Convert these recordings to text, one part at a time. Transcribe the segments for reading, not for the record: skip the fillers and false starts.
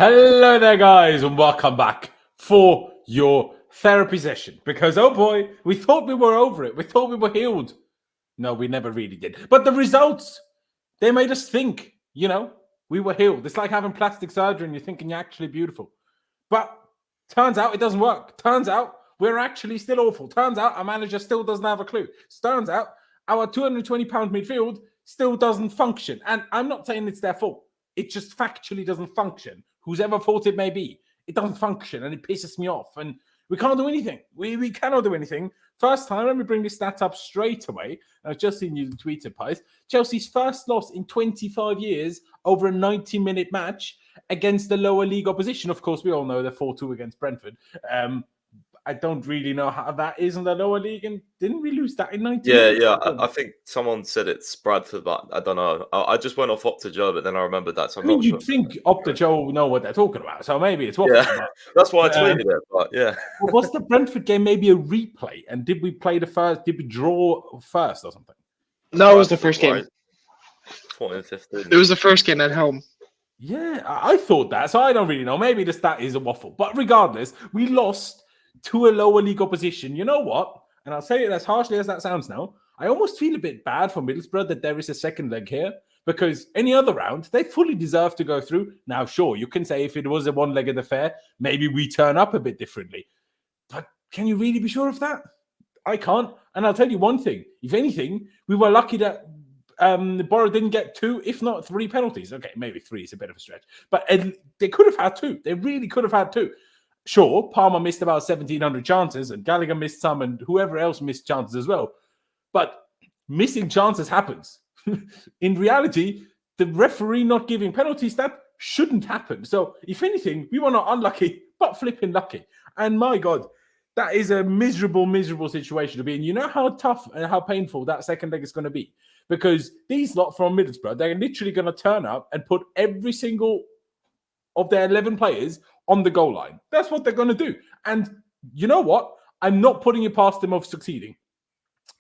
Hello there, guys, and welcome back for your therapy session. Because, oh boy, we thought we were over it. We thought we were healed. No, we never really did. But the results, they made us think, we were healed. It's like having plastic surgery and you're thinking you're actually beautiful. But turns out it doesn't work. Turns out we're actually still awful. Turns out our manager still doesn't have a clue. Turns out our £220 midfield still doesn't function. And I'm not saying it's their fault. It just factually doesn't function. Whoever fault it may be, it doesn't function and it pisses me off. And we can't do anything. We cannot do anything. First time, let me bring this stat up straight away. I've just seen you tweet it, Pies. Chelsea's first loss in 25 years over a 90-minute match against the lower league opposition. Of course, we all know they're 4-2 against Brentford. I don't really know how that is in the lower league. And didn't we lose that in 90 minutes? Yeah. I think someone said it's Bradford, but I don't know. I just went off Opta Joe, but then I remembered that. So you'd think Opta Joe know what they're talking about. So maybe it's Watford. Yeah, that's why I tweeted it. But yeah. Was the Brentford game maybe a replay? And did we play the first? Did we draw first or something? No, it was the first game. 14-15. It was the first game at home. Yeah, I thought that. So I don't really know. Maybe the stat is a waffle. But regardless, we lost to a lower league opposition. You know what? And I'll say it as harshly as that sounds now. I almost feel a bit bad for Middlesbrough that there is a second leg here, because any other round, they fully deserve to go through. Now, sure, you can say if it was a one-legged affair, maybe we turn up a bit differently. But can you really be sure of that? I can't. And I'll tell you one thing. If anything, we were lucky that Borough didn't get 2, if not 3 penalties. Okay, maybe 3 is a bit of a stretch. But they could have had 2. They really could have had 2. Sure, Palmer missed about 1,700 chances, and Gallagher missed some, and whoever else missed chances as well. But missing chances happens. In reality, the referee not giving penalties, that shouldn't happen. So, if anything, we were not unlucky, but flipping lucky. And my God, that is a miserable, miserable situation to be in. You know how tough and how painful that second leg is going to be? Because these lot from Middlesbrough, they're literally going to turn up and put every single of their 11 players on the goal line. That's what they're going to do. And you know what? I'm not putting it past them of succeeding.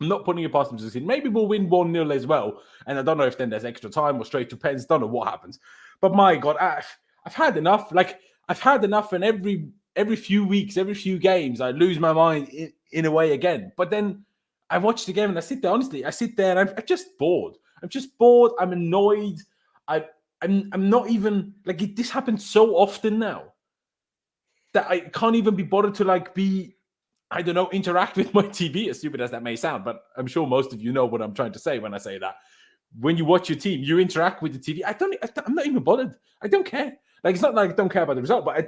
I'm not putting it past them to succeed. Maybe we'll win 1-0 as well. And I don't know if then there's extra time or straight to pens. Don't know what happens. But my God, I've had enough. Like, I've had enough, and every few weeks, every few games, I lose my mind in a way again. But then I watch the game and I sit there, honestly, and I'm just bored. I'm just bored. I'm annoyed. I'm not even, like, this happens so often now that I can't even be bothered to, interact with my TV, as stupid as that may sound. But I'm sure most of you know what I'm trying to say when I say that. When you watch your team, you interact with the TV. I'm not even bothered. I don't care. Like, it's not like I don't care about the result, but I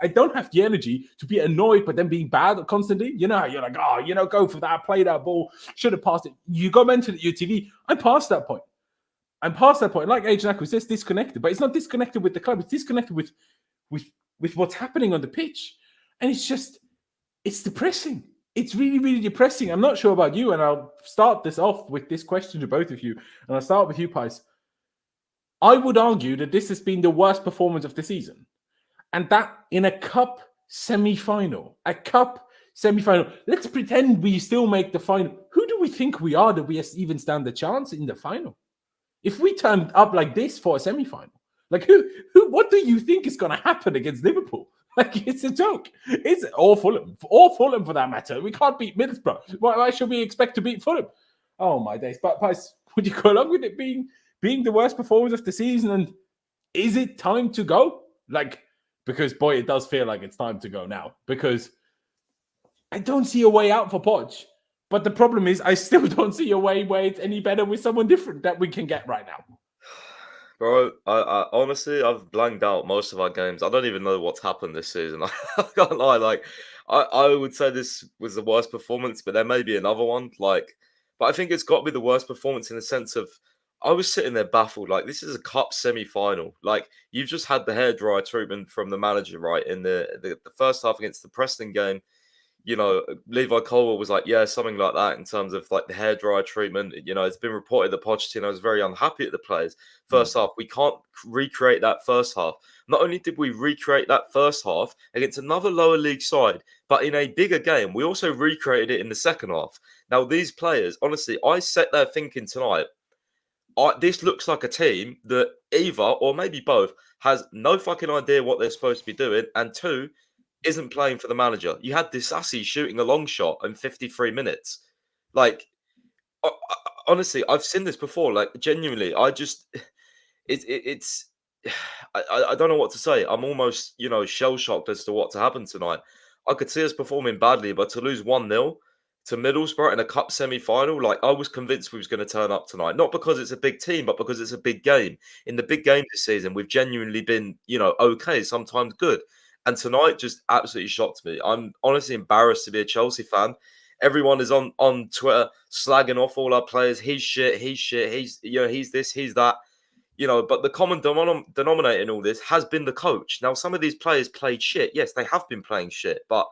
don't have the energy to be annoyed, but then being bad constantly. You know how you're like, go for that, play that ball, should have passed it. You go mentally at your TV. I'm past that point. Like Agent Aquis says, disconnected, but it's not disconnected with the club. It's disconnected with what's happening on the pitch. And it's depressing. It's really, really depressing. I'm not sure about you, and I'll start this off with this question to both of you. And I'll start with you, Pies. I would argue that this has been the worst performance of the season. And that in a cup semi-final. Let's pretend we still make the final. Who do we think we are that we even stand a chance in the final? If we turned up like this for a semi-final, like what do you think is going to happen against Liverpool? Like, it's a joke. It's or Fulham for that matter. We can't beat Middlesbrough. Why should we expect to beat Fulham? Oh my days! But Pies, would you go along with it being the worst performance of the season? And is it time to go? Like, because boy, it does feel like it's time to go now. Because I don't see a way out for Poch. But the problem is, I still don't see a way where it's any better with someone different that we can get right now. Bro, I honestly, I've blanked out most of our games. I don't even know what's happened this season. I can't lie. Like, I would say this was the worst performance, but there may be another one. Like, but I think it's got to be the worst performance in the sense of I was sitting there baffled. Like, this is a cup semi-final. Like, you've just had the hairdryer treatment from the manager, right? In the first half against the Preston game. You know, Levi Colwell was like, yeah, something like that in terms of like the hairdryer treatment. You know, it's been reported that Pochettino was very unhappy at the players. First half, we can't recreate that first half. Not only did we recreate that first half against another lower league side, but in a bigger game, we also recreated it in the second half. Now, these players, honestly, I sat there thinking tonight, this looks like a team that either, or maybe both, has no fucking idea what they're supposed to be doing, and 2, isn't playing for the manager. You had Disassi shooting a long shot in 53 minutes. Like, honestly, I've seen this before. Like, genuinely, I just, it's, I don't know what to say. I'm almost, shell shocked as to what to happen tonight. I could see us performing badly, but to lose 1-0 to Middlesbrough in a cup semi-final, like, I was convinced we was going to turn up tonight. Not because it's a big team, but because it's a big game. In the big game this season, we've genuinely been, okay, sometimes good. And tonight just absolutely shocked me. I'm honestly embarrassed to be a Chelsea fan. Everyone is on Twitter slagging off all our players. He's shit. He's this, he's that. But the common denominator in all this has been the coach. Now, some of these players played shit. Yes, they have been playing shit. But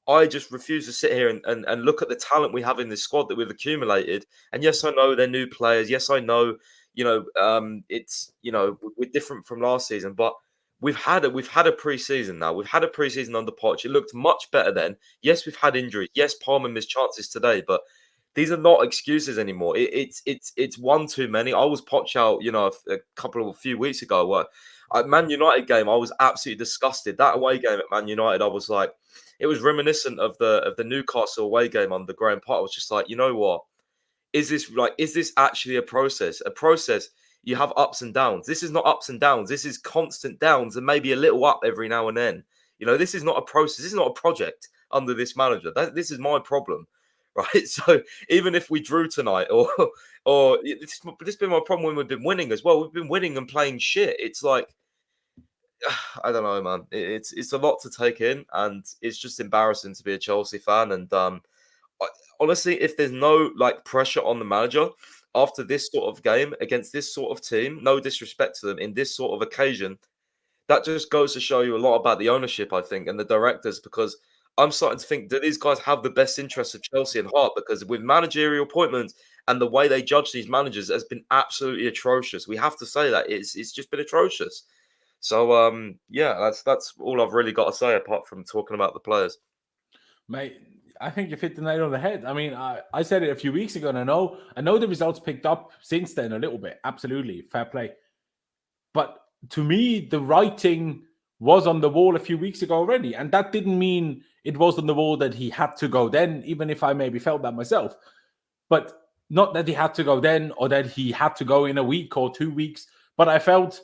I just refuse to sit here and look at the talent we have in this squad that we've accumulated. And yes, I know they're new players. Yes, I know, it's, we're different from last season. But we've had a pre-season now. We've had a pre-season under Poch. It looked much better then. Yes, we've had injuries. Yes, Palmer missed chances today. But these are not excuses anymore. It's one too many. I was Poch out, a few weeks ago. At Man United game, I was absolutely disgusted. That away game at Man United, I was like, it was reminiscent of the Newcastle away game under Graham Potter. I was just like, you know what? Is this actually a process? A process. You have ups and downs. This is not ups and downs. This is constant downs and maybe a little up every now and then. This is not a process. This is not a project under this manager. This is my problem. Right, so even if we drew tonight, or this has been my problem when we've been winning as well. We've been winning and playing shit. It's like, I don't know, man. It's a lot to take in, and it's just embarrassing to be a Chelsea fan. And honestly, if there's no pressure on the manager after this sort of game against this sort of team, no disrespect to them in this sort of occasion, that just goes to show you a lot about the ownership, I think, and the directors, because I'm starting to think, do these guys have the best interests of Chelsea at heart? Because with managerial appointments and the way they judge these managers has been absolutely atrocious. We have to say that it's just been atrocious. So that's all I've really got to say apart from talking about the players. Mate, I think you hit the nail on the head. I mean, I said it a few weeks ago, and I know the results picked up since then a little bit. Absolutely, fair play. But to me, the writing was on the wall a few weeks ago already, and that didn't mean it was on the wall that he had to go then, even if I maybe felt that myself. But not that he had to go then or that he had to go in a week or 2 weeks. But I felt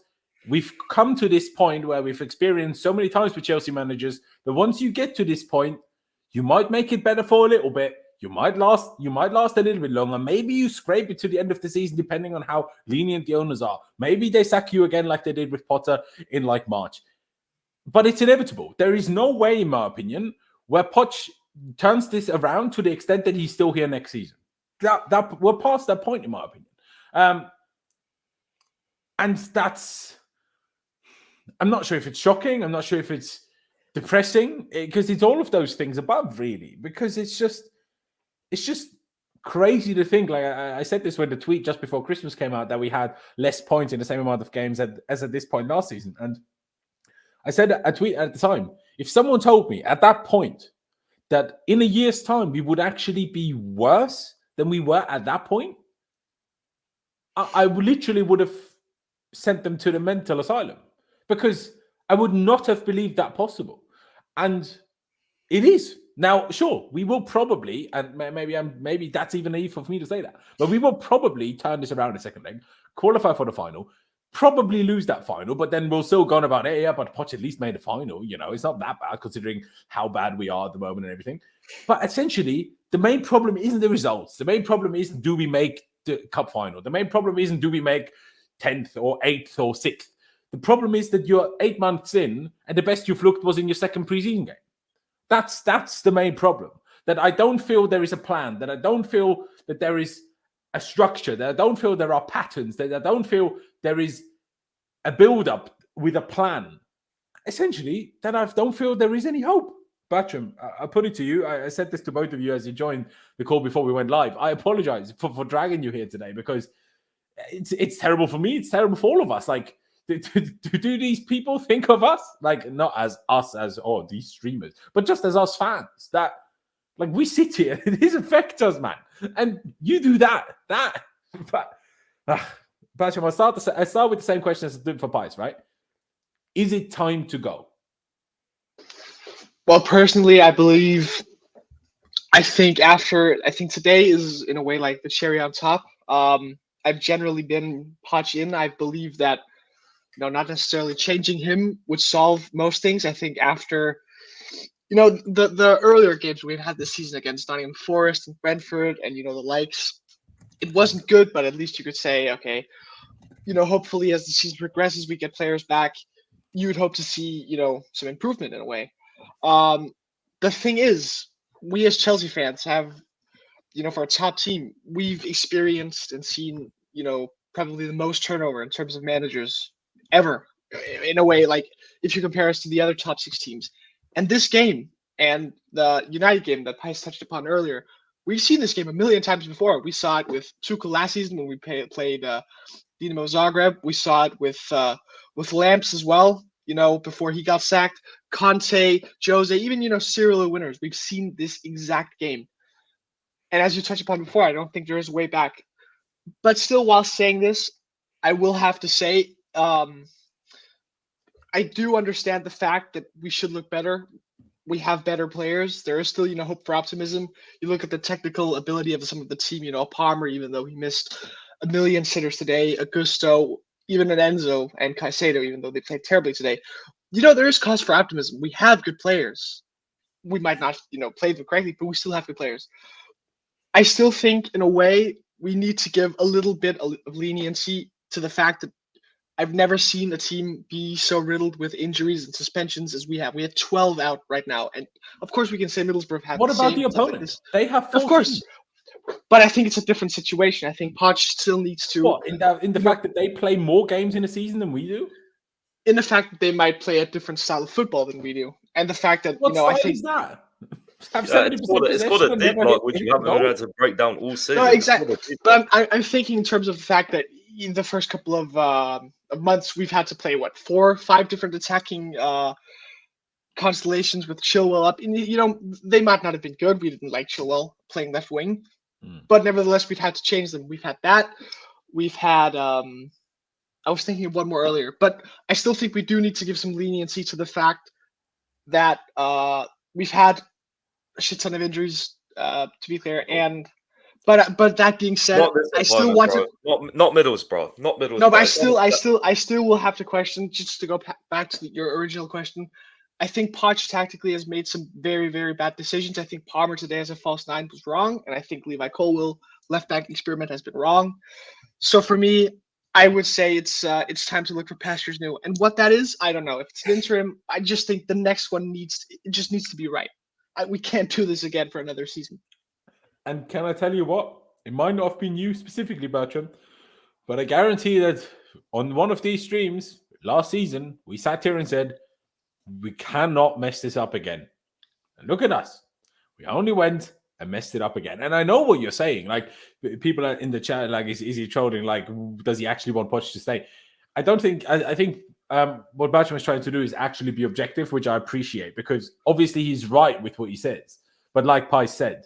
we've come to this point where we've experienced so many times with Chelsea managers that once you get to this point, you might make it better for a little bit. You might last a little bit longer. Maybe you scrape it to the end of the season, depending on how lenient the owners are. Maybe they sack you again like they did with Potter in March. But it's inevitable. There is no way, in my opinion, where Poch turns this around to the extent that he's still here next season. That we're past that point, in my opinion. And that's, I'm not sure if it's shocking. I'm not sure if it's depressing, because it's all of those things above, really. Because it's just crazy to think. Like I said this when the tweet just before Christmas came out, that we had less points in the same amount of games as at this point last season. And I said a tweet at the time, if someone told me at that point that in a year's time we would actually be worse than we were at that point, I literally would have sent them to the mental asylum, because I would not have believed that possible. And it is. Now, sure, we will probably, and maybe that's even naive for me to say that, but we will probably turn this around a second leg, qualify for the final, probably lose that final, but then we'll still go on about, hey, yeah, but Poch at least made a final. It's not that bad considering how bad we are at the moment and everything. But essentially, the main problem isn't the results. The main problem isn't do we make the cup final. The main problem isn't do we make 10th or 8th or 6th. The problem is that you're 8 months in and the best you've looked was in your second preseason game. That's the main problem. That I don't feel there is a plan, that I don't feel that there is a structure, that I don't feel there are patterns, that I don't feel there is a build-up with a plan. Essentially, that I don't feel there is any hope. Bertram, I put it to you. I said this to both of you as you joined the call before we went live. I apologize for dragging you here today, because it's terrible for me. It's terrible for all of us. Like, do these people think of us? Like, not as us as, oh, these streamers, but just as us fans, that, like, we sit here, this affects us, man. And you do that. But Bertram, I start with the same question as I did for Pies, right? Is it time to go? Well, personally, I think today is in a way like the cherry on top. I've generally been Poch in. I believe that not necessarily changing him would solve most things. I think after the earlier games we've had this season against Nottingham Forest and Brentford and the likes, it wasn't good, but at least you could say, okay, hopefully as the season progresses, we get players back. You would hope to see some improvement in a way. The thing is, we as Chelsea fans have, for a top team, we've experienced and seen, probably the most turnover in terms of managers ever, in a way, like if you compare us to the other top 6 teams. And this game and the United game that Pais touched upon earlier, we've seen this game a million times before. We saw it with Tuchel last season when we played Dinamo Zagreb. We saw it with Lamps as well, before he got sacked. Conte, Jose, even, serial winners. We've seen this exact game. And as you touched upon before, I don't think there is a way back. But still, while saying this, I will have to say, I do understand the fact that we should look better. We have better players. There is still, hope for optimism. You look at the technical ability of some of the team, Palmer, even though he missed a million sitters today, Augusto, even an Enzo and Caicedo, even though they played terribly today. There is cause for optimism. We have good players. We might not, play them correctly, but we still have good players. I still think, in a way, we need to give a little bit of leniency to the fact that I've never seen a team be so riddled with injuries and suspensions as we have. We have 12 out right now. And, of course, we can say Middlesbrough have What about the opponents? They have 14. Of course. But I think it's a different situation. I think Poch still needs to... What, in the fact that they play more games in a season than we do? In the fact that they might play a different style of football than we do. And the fact that, what I think... is that? It's called a deep block, which you haven't been able to break down all season. No, exactly. But I'm thinking in terms of the fact that in the first couple of months, we've had to play, 4 or 5 different attacking constellations with Chilwell up. And, they might not have been good. We didn't like Chilwell playing left wing. But nevertheless, we've had to change them. We've had that. We've had... I was thinking of one more earlier. But I still think we do need to give some leniency to the fact that we've had a shit ton of injuries, to be clear. But that being said, I still want to... Not Middlesbrough. Not Middlesbrough. No, but I still will have to question, just to go back to your original question. I think Poch tactically has made some very, very bad decisions. I think Palmer today as a false 9 was wrong, and I think Levi Colwill left back experiment has been wrong. So for me, I would say it's time to look for pastures new. And what that is, I don't know. If it's an interim, I just think the next one needs to be right. We can't do this again for another season. And can I tell you what? It might not have been you specifically, Bertram, but I guarantee that on one of these streams last season, we sat here and said, we cannot mess this up again. And look at us. We only went and messed it up again. And I know what you're saying. Like, people are in the chat, like, is he trolling? Like, does he actually want Poch to stay? I don't think, I think what Bertram is trying to do is actually be objective, which I appreciate, because obviously he's right with what he says. But like Pai said,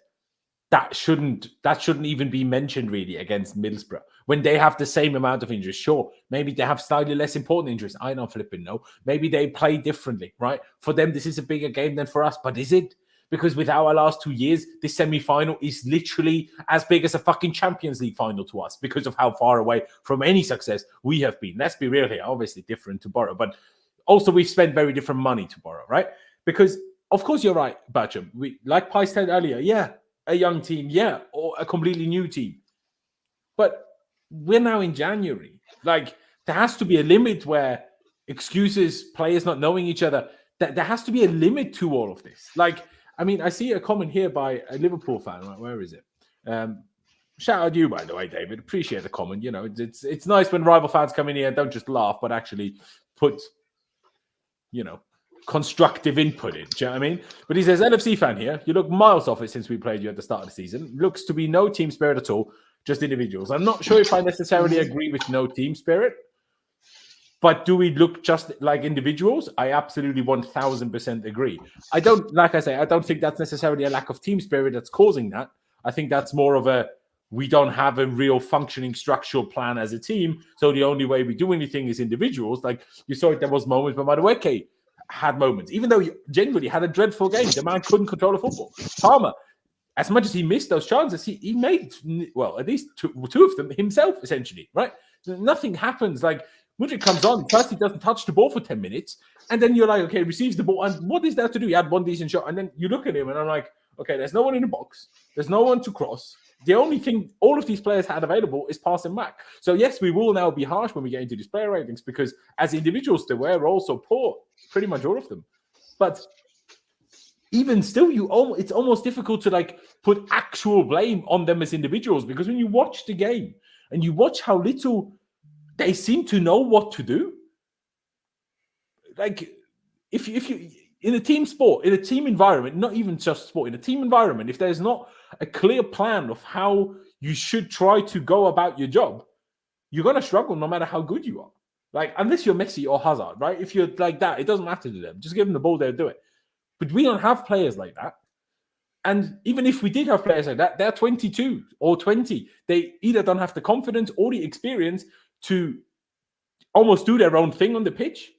that shouldn't even be mentioned really against Middlesbrough when they have the same amount of injuries. Sure, maybe they have slightly less important injuries. I don't flipping know. Maybe they play differently, right? For them, this is a bigger game than for us. But is it? Because with our last 2 years, this semi-final is literally as big as a fucking Champions League final to us because of how far away from any success we have been. Let's be real here. Obviously different to Borough, but also we've spent very different money to Borough, right? Because, of course, you're right, Bertram. Like Pai said earlier, yeah, a young team, yeah, or a completely new team. But we're now in January. Like, there has to be a limit where excuses, players not knowing each other, there has to be a limit to all of this. Like, I mean, I see a comment here by a Liverpool fan. Right? Where is it? Shout out to you, by the way, David. Appreciate the comment. You know, it's nice when rival fans come in here and don't just laugh, but actually put, constructive input in. Do you know what I mean? But he says, LFC fan here, you look miles off it since we played you at the start of the season. Looks to be no team spirit at all, just individuals. I'm not sure if I necessarily agree with no team spirit, but do we look just like individuals? I absolutely 1000% agree. I don't think that's necessarily a lack of team spirit that's causing that. I think that's more of a, we don't have a real functioning structural plan as a team. So the only way we do anything is individuals. Like you saw, there was moments, but Madueke had moments, even though he genuinely had a dreadful game. The man couldn't control the football. Palmer, as much as he missed those chances, he made, well, at least two of them himself, essentially, right? Nothing happens. Like Mudryk comes on, first he doesn't touch the ball for 10 minutes, and then you're like, okay, receives the ball, and what is there to do? He had one decent shot, and then you look at him, and I'm like, okay, there's no one in the box. There's no one to cross. The only thing all of these players had available is passing back. So yes, we will now be harsh when we get into these player ratings because as individuals, they were also poor, pretty much all of them. But even still, it's almost difficult to like put actual blame on them as individuals because when you watch the game and you watch how little they seem to know what to do, like if you in a team sport, in a team environment, not even just sport, in a team environment, if there's not a clear plan of how you should try to go about your job, you're going to struggle no matter how good you are. Like, unless you're Messi or Hazard, right? If you're like that, it doesn't matter to them. Just give them the ball, they'll do it. But we don't have players like that. And even if we did have players like that, they're 22 or 20. They either don't have the confidence or the experience to almost do their own thing on the pitch.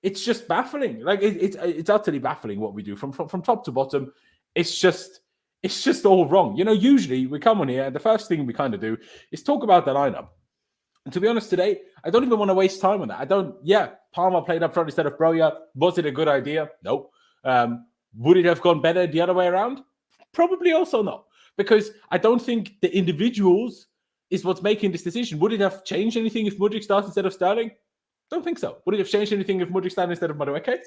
It's just baffling. Like it's utterly baffling what we do from top to bottom. It's just all wrong. You know, usually we come on here and the first thing we kind of do is talk about the lineup. And to be honest, today I don't even want to waste time on that. Yeah, Palmer played up front instead of Broja. Was it a good idea? No. Would it have gone better the other way around? Probably also not, because I don't think the individuals is what's making this decision. Would it have changed anything if Mudryk started instead of Sterling? Don't think so. Would it have changed anything if Mudryk started instead of Madueke?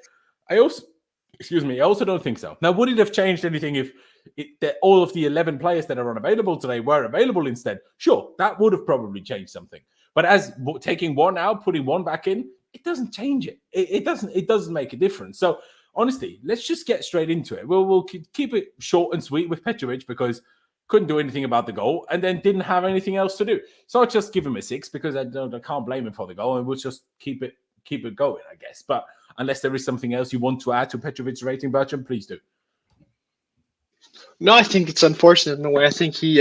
I also don't think so. Now, would it have changed anything if all of the 11 players that are unavailable today were available instead? Sure, that would have probably changed something. But as taking one out, putting one back in, it doesn't change it. It doesn't make a difference. So honestly, let's just get straight into it. We'll keep it short and sweet with Petrovic because couldn't do anything about the goal and then didn't have anything else to do. So I'll just give him a 6 because I can't blame him for the goal and we'll just keep it going, I guess. But unless there is something else you want to add to Petrovic's rating, Bertrand, please do. No, I think it's unfortunate in a way. I think he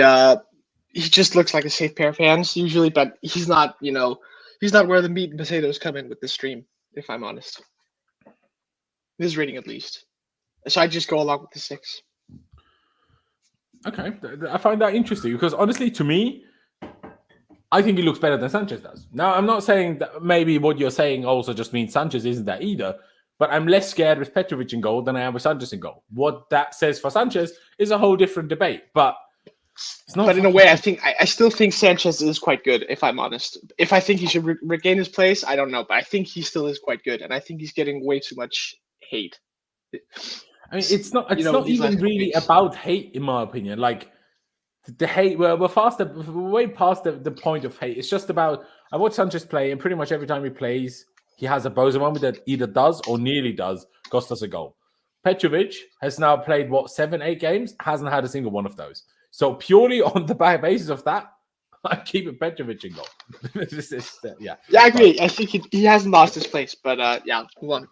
just looks like a safe pair of hands usually, but he's not, he's not where the meat and potatoes come in with this stream, if I'm honest. His rating at least. So I just go along with the 6. Okay, I find that interesting because honestly, to me, I think he looks better than Sanchez does. Now, I'm not saying that maybe what you're saying also just means Sanchez isn't that either, but I'm less scared with Petrovic in goal than I am with Sanchez in goal. What that says for Sanchez is a whole different debate, but it's not. But in a way, I still think Sanchez is quite good, if I'm honest. If I think he should regain his place, I don't know, but I think he still is quite good, and I think he's getting way too much hate. I mean, it's not even really about hate, in my opinion. Like the hate, we're way past the point of hate. It's just about I watch Sanchez play, and pretty much every time he plays, he has a bozo moment that either does or nearly does cost us a goal. Petrovic has now played 7-8 games, hasn't had a single one of those. So purely on the basis of that, I keep it Petrovic in goal. Yeah, I agree. I think he hasn't lost his place, but move on.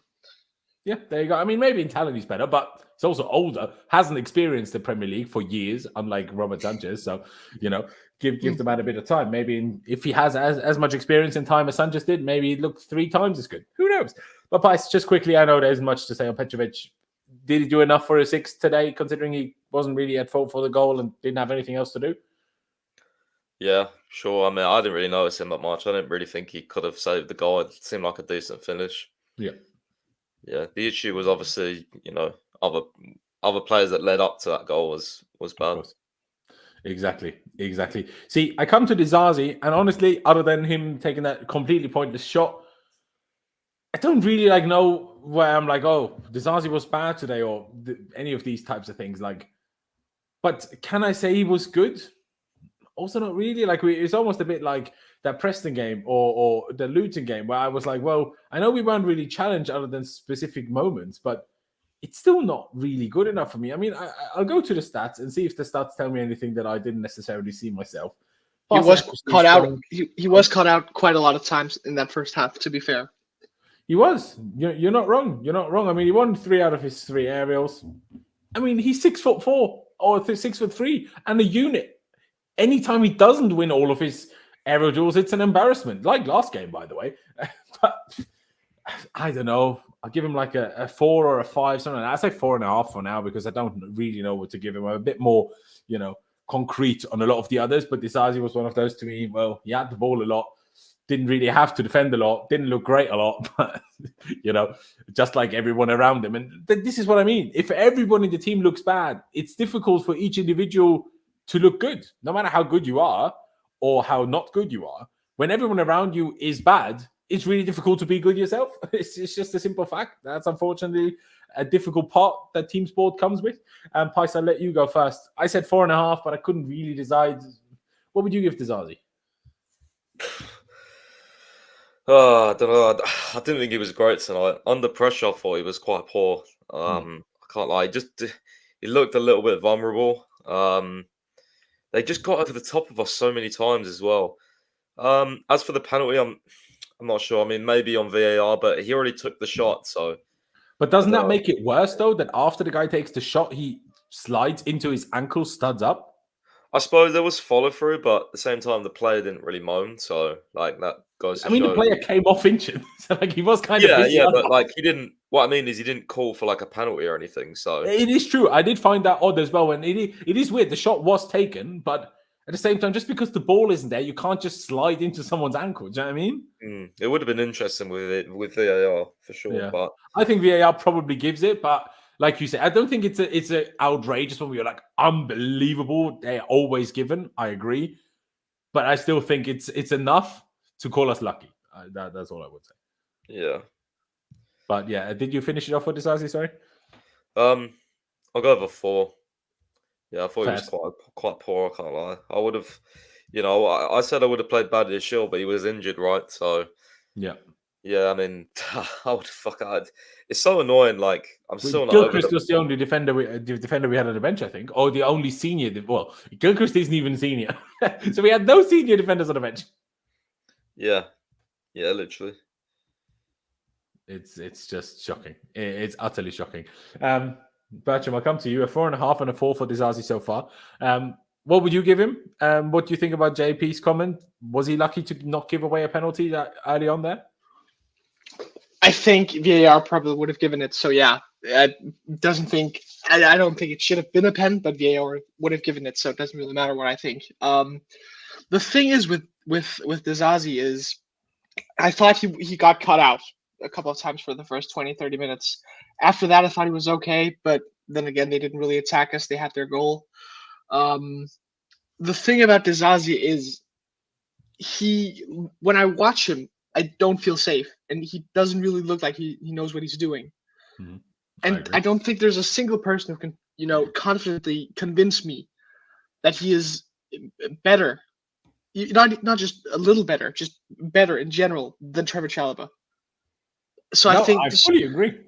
Yeah, there you go. I mean, maybe in talent he's better, but he's also older, hasn't experienced the Premier League for years, unlike Robert Sanchez. So, give the man a bit of time. Maybe if he has as much experience in time as Sanchez did, maybe he'd look 3 times as good. Who knows? But Pice, just quickly, I know there's much to say on Petrovic. Did he do enough for a 6 today, considering he wasn't really at fault for the goal and didn't have anything else to do? Yeah, sure. I mean, I didn't really notice him that much. I didn't really think he could have saved the goal. It seemed like a decent finish. Yeah, the issue was obviously, other players that led up to that goal was bad. Exactly. See, I come to Dizazi, and honestly, other than him taking that completely pointless shot, I don't really know where I'm like, oh, Dizazi was bad today, or any of these types of things. But can I say he was good? Also, not really. It's almost a bit like that Preston game or the Luton game where I was like, well, I know we weren't really challenged other than specific moments, but it's still not really good enough for me. I mean, I'll go to the stats and see if the stats tell me anything that I didn't necessarily see myself. He was caught out. He was caught out quite a lot of times in that first half, to be fair. He was. You're not wrong. You're not wrong. I mean, he won 3 out of his 3 aerials. I mean, he's 6'4" or 6'3" and a unit. anytime he doesn't win all of his aerial duels, it's an embarrassment. Like last game, by the way. But I don't know. I'll give him like a 4 or a 5, something like that. I say 4.5 for now because I don't really know what to give him. I'm a bit more, concrete on a lot of the others. But Disasi was one of those to me. Well, he had the ball a lot. Didn't really have to defend a lot. Didn't look great a lot. But, just like everyone around him. And this is what I mean. If everyone in the team looks bad, it's difficult for each individual to look good. No matter how good you are or how not good you are. When everyone around you is bad, it's really difficult to be good yourself. It's just a simple fact. That's unfortunately a difficult part that team sport comes with. Pice, I'll let you go first. I said 4.5, but I couldn't really decide. What would you give Disasi? I don't know. I didn't think he was great tonight. Under pressure, I thought he was quite poor. I can't lie. He looked a little bit vulnerable. They just got over the top of us so many times as well. As for the penalty, I'm not sure. I mean, maybe on VAR, but he already took the shot. So, but doesn't that make it worse though? That after the guy takes the shot, he slides into his ankle, studs up. I suppose there was follow through, but at the same time, the player didn't really moan. So, like that goes to show. The player came off injured, so like he was kind of busy. Yeah, but like he didn't. What I mean is, he didn't call for like a penalty or anything. So it is true. I did find that odd as well. And it is weird. The shot was taken, but at the same time, just because the ball isn't there, you can't just slide into someone's ankle. Do you know what I mean? It would have been interesting with VAR for sure. Yeah. But I think VAR probably gives it, but like you said, I don't think it's a outrageous one where you're like unbelievable. They're always given. I agree, but I still think it's enough to call us lucky. That's all I would say. Yeah. But yeah, did you finish it off with Disasi? Sorry. I'll go over 4. Yeah, I thought Fair. he was quite poor. I can't lie. I would have, I said I would have played bad at Shield, but he was injured, right? So yeah. I mean, I would it's so annoying. Like I'm still not. Gilchrist was the only defender we had on the bench, I think, or the only senior. Well, Gilchrist isn't even senior, so we had no senior defenders on the bench. Yeah, literally. It's just shocking. It's utterly shocking. Bertram, I'll come to you. A 4.5 and a 4 for Disasi so far. What would you give him? What do you think about JP's comment? Was he lucky to not give away a penalty that early on there? I think VAR probably would have given it. So yeah, I don't think it should have been a pen, but VAR would have given it. So it doesn't really matter what I think. The thing is with Disasi is, I thought he got cut out a couple of times for the first 20-30 minutes. After that, I thought he was okay, but then again, they didn't really attack us. They had their goal. The thing about Disasi is when I watch him, I don't feel safe, and he doesn't really look like he knows what he's doing. Mm-hmm. And I don't think there's a single person who can, confidently convince me that he is better, not just a little better, just better in general than Trevor Chalobah. So I fully agree.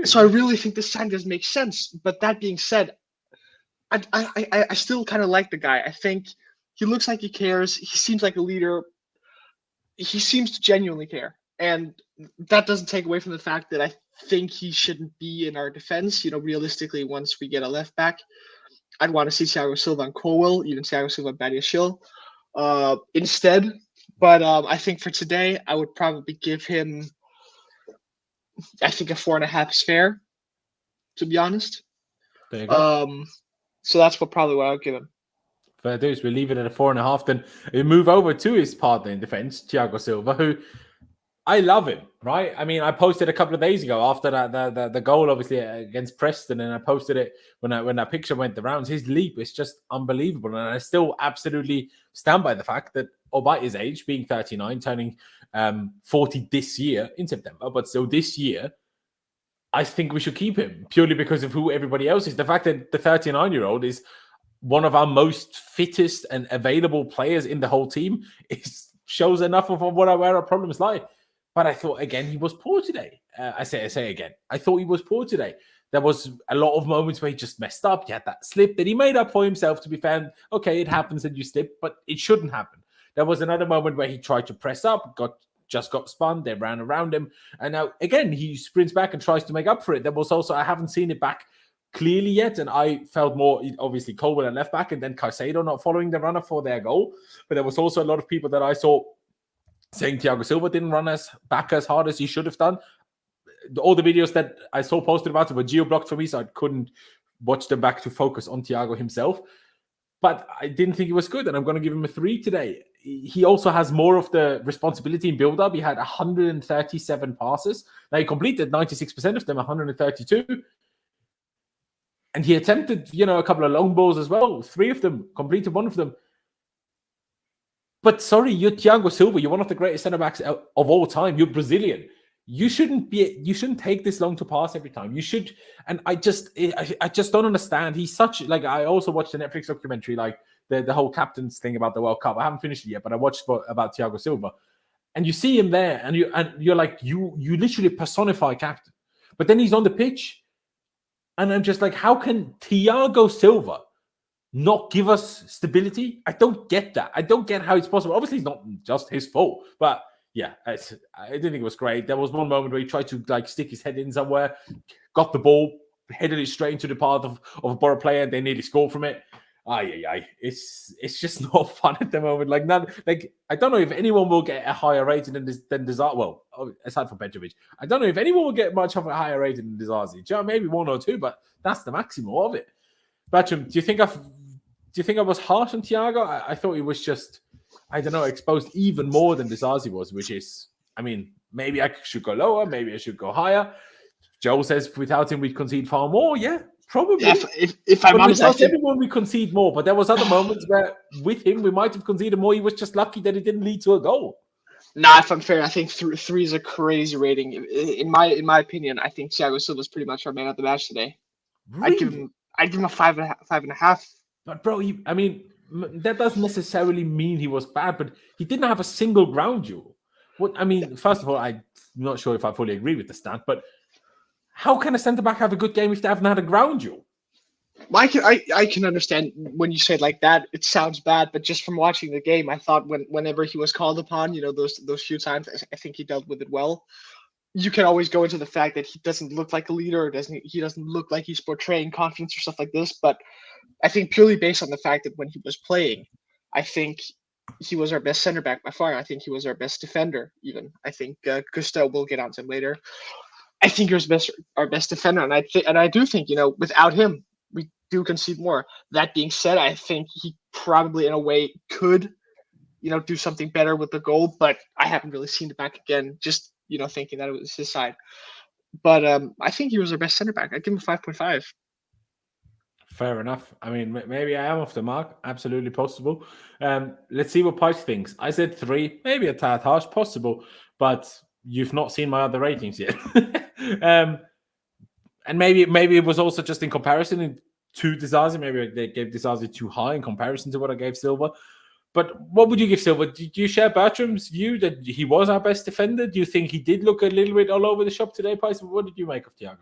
So I really think this sign doesn't make sense. But that being said, I still kind of like the guy. I think he looks like he cares. He seems like a leader. He seems to genuinely care. And that doesn't take away from the fact that I think he shouldn't be in our defense. Realistically, once we get a left back, I'd want to see Thiago Silva and Colwell, even Thiago Silva and Badiashile instead. But I think for today, I would probably give him, I think a 4.5 is fair, to be honest. There you go. So that's probably what I'll give him. Fair dues. We'll leave it at a 4.5. Then we move over to his partner in defense, Thiago Silva, who I love him, right? I mean, I posted a couple of days ago after that the goal, obviously against Preston, and I posted it when that picture went the rounds. His leap is just unbelievable, and I still absolutely stand by the fact that, albeit his age, being 39, turning 40 this year in September, but still this year, I think we should keep him purely because of who everybody else is. The fact that the 39-year-old is one of our most fittest and available players in the whole team shows enough of where our problems lie. But I thought, again, he was poor today. I say again, I thought he was poor today. There was a lot of moments where he just messed up. He had that slip that he made up for himself, to be fair. Okay, it happens that you slip, but it shouldn't happen. There was another moment where he tried to press up, just got spun, they ran around him. And now, again, he sprints back and tries to make up for it. There was also, I haven't seen it back clearly yet. And I felt more, obviously, Colwell at left back and then Caicedo not following the runner for their goal. But there was also a lot of people that I saw saying Thiago Silva didn't run back as hard as he should have done. All the videos that I saw posted about it were geo-blocked for me, so I couldn't watch them back to focus on Thiago himself. But I didn't think he was good, and I'm going to give him a 3 today. He also has more of the responsibility in build-up. He had 137 passes. Now, he completed 96% of them, 132. And he attempted, a couple of long balls as well. 3 of them, completed 1 of them. But sorry, you're Thiago Silva. You're one of the greatest centre-backs of all time. You're Brazilian. You shouldn't take this long to pass every time. You should, and I just don't understand. He's such, I also watched the Netflix documentary, the whole captain's thing about the World Cup. I haven't finished it yet, but I watched about Thiago Silva, and you see him there, and you're like, you literally personify captain. But then he's on the pitch, and I'm just like, how can Thiago Silva not give us stability? I don't get that. I don't get how it's possible. Obviously, it's not just his fault, but. Yeah, I didn't think it was great. There was one moment where he tried to stick his head in somewhere, got the ball, headed it straight into the path of a Borough player, and they nearly scored from it. It's just not fun at the moment. I don't know if anyone will get a higher rating than Disasi. Well, aside from Petrovic, I don't know if anyone will get much of a higher rating than Disasi. Maybe 1 or 2, but that's the maximum of it. Bertram, do you think I was harsh on Thiago? I thought he was just, I don't know, exposed even more than Disasi was, which is, maybe I should go lower, maybe I should go higher. Joe says without him we'd concede far more. Yeah, probably. If I'm honest, I think everyone we concede more, but there was other moments where with him we might have conceded more. He was just lucky that it didn't lead to a goal. Nah, if I'm fair, I think 3 is a crazy rating. In my opinion, I think Thiago Silva is pretty much our man of the match today. Really? I'd give him a 5.5. But bro, that doesn't necessarily mean he was bad, but he didn't have a single ground duel. First of all, I'm not sure if I fully agree with the stat, but how can a centre-back have a good game if they haven't had a ground duel? I can understand when you say it like that. It sounds bad, but just from watching the game, I thought whenever he was called upon, those few times, I think he dealt with it well. You can always go into the fact that he doesn't look like a leader, he doesn't look like he's portraying confidence or stuff like this, but I think purely based on the fact that when he was playing, I think he was our best center back by far. I think he was our best defender, even. I think Gusto, we'll get onto him later. I think he was our best defender, and I do think without him we do concede more. That being said, I think he probably in a way could do something better with the goal, but I haven't really seen it back again. Just thinking that it was his side, but I think he was our best center back. I'd give him 5.5. Fair enough. Maybe I am off the mark. Absolutely possible. Let's see what Poch thinks. I said 3, maybe a tad harsh, possible, but you've not seen my other ratings yet. And maybe it was also just in comparison to Disasi. Maybe they gave Disasi too high in comparison to what I gave Silva. But what would you give Silva? Did you share Bertram's view that he was our best defender? Do you think he did look a little bit all over the shop today, Poch? What did you make of Thiago?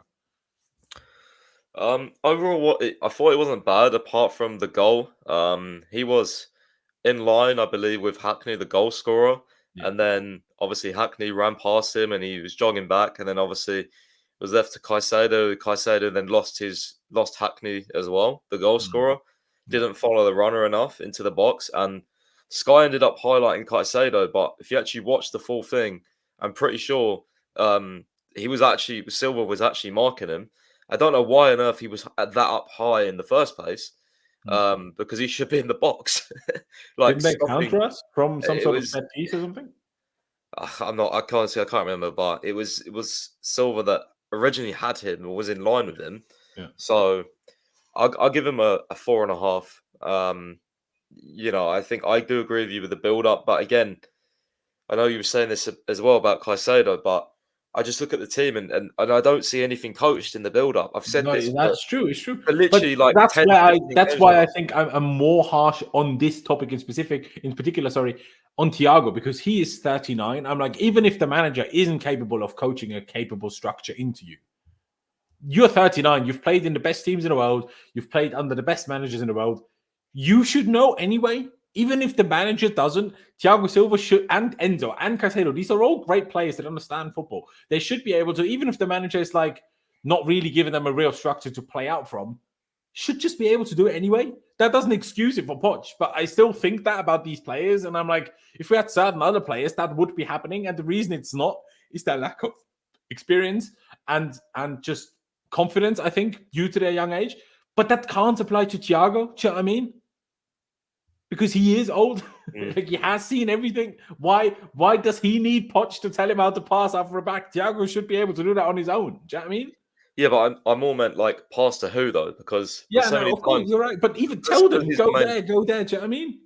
Overall, I thought it wasn't bad apart from the goal. He was in line, I believe, with Hackney, the goal scorer. Yeah. And then obviously Hackney ran past him and he was jogging back. And then obviously it was left to Caicedo. Caicedo then lost Hackney as well, the goal scorer. Didn't follow the runner enough into the box. And Sky ended up highlighting Caicedo. But if you actually watch the full thing, I'm pretty sure Silva was actually marking him. I don't know why on earth he was that up high in the first place, because he should be in the box. Didn't they counter us from some sort of set piece or something? I can't remember, but it was Silva that originally had him or was in line with him. Yeah. So I'll give him a 4.5. I think I do agree with you with the build-up, but again, I know you were saying this as well about Caicedo, but I just look at the team and I don't see anything coached in the build-up. I've said this. That's true. It's true. But literally, that's why I think I'm more harsh on this topic in particular. On Thiago, because he is 39. I'm like, even if the manager isn't capable of coaching a capable structure into you, you're 39. You've played in the best teams in the world. You've played under the best managers in the world. You should know anyway. Even if the manager doesn't, Thiago Silva should, and Enzo and Caicedo, these are all great players that understand football. They should be able to, even if the manager is like, not really giving them a real structure to play out from, should just be able to do it anyway. That doesn't excuse it for Poch, but I still think that about these players. And I'm like, if we had certain other players, that would be happening. And the reason it's not is their lack of experience and just confidence, I think, due to their young age. But that can't apply to Thiago. Do you know what I mean? Because he is old. Like, he has seen everything. Why does he need Poch to tell him how to pass after a back? Thiago should be able to do that on his own. Do you know what I mean? Yeah, but I more meant like pass to who though, because Yeah, so many of course, times you're right. But even tell them, his go main- there. Do you know what I mean?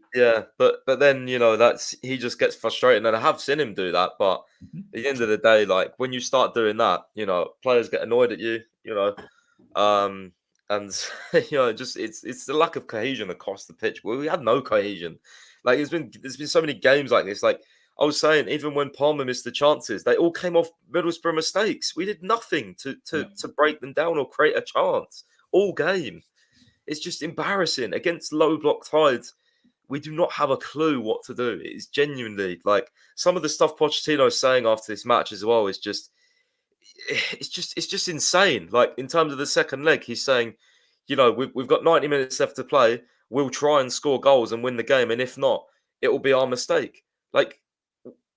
but then that's he just gets frustrated, and I have seen him do that. But at the end of the day, like when you start doing that, players get annoyed at you, and just it's the lack of cohesion across the pitch. Well, we had no cohesion. Like there's been so many games like this. Like I was saying, even when Palmer missed the chances, they all came off Middlesbrough mistakes. We did nothing to break them down or create a chance all game. It's just embarrassing against low block sides. We do not have a clue what to do. It's genuinely like some of the stuff Pochettino's saying after this match as well is just insane. Like in terms of the second leg, he's saying, we've got 90 minutes left to play. We'll try and score goals and win the game, and if not, it will be our mistake. Like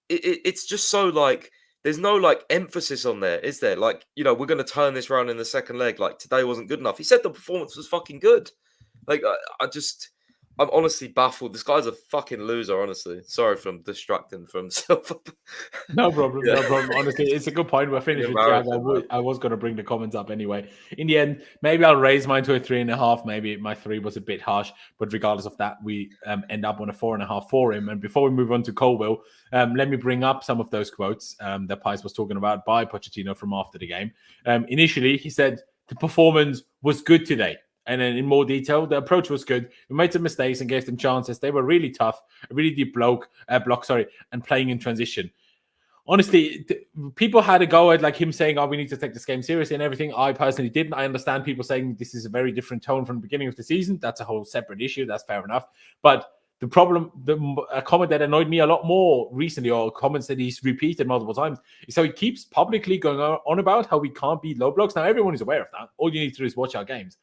it's just so like there's no like emphasis on there, is there? Like we're going to turn this around in the second leg. Like today wasn't good enough. He said the performance was fucking good. Like I'm honestly baffled. This guy's a fucking loser, honestly. Sorry for distracting from Silva. No problem, no problem. Honestly, it's a good point. We're finished with Thiago. I was going to bring the comments up anyway. In the end, maybe I'll raise mine to a 3.5. Maybe my 3 was a bit harsh, but regardless of that, we end up on a 4.5 for him. And before we move on to Colwell, let me bring up some of those quotes that Pies was talking about by Pochettino from after the game. Initially, he said the performance was good today. And then in more detail, the approach was good. We made some mistakes and gave them chances. They were really tough, a really deep block, and playing in transition. Honestly, people had a go at like him saying, we need to take this game seriously and everything. I personally didn't. I understand people saying this is a very different tone from the beginning of the season. That's a whole separate issue. That's fair enough. But the problem, a comment that annoyed me a lot more recently, or comments that he's repeated multiple times, is how he keeps publicly going on about how we can't beat low blocks. Now, everyone is aware of that. All you need to do is watch our games.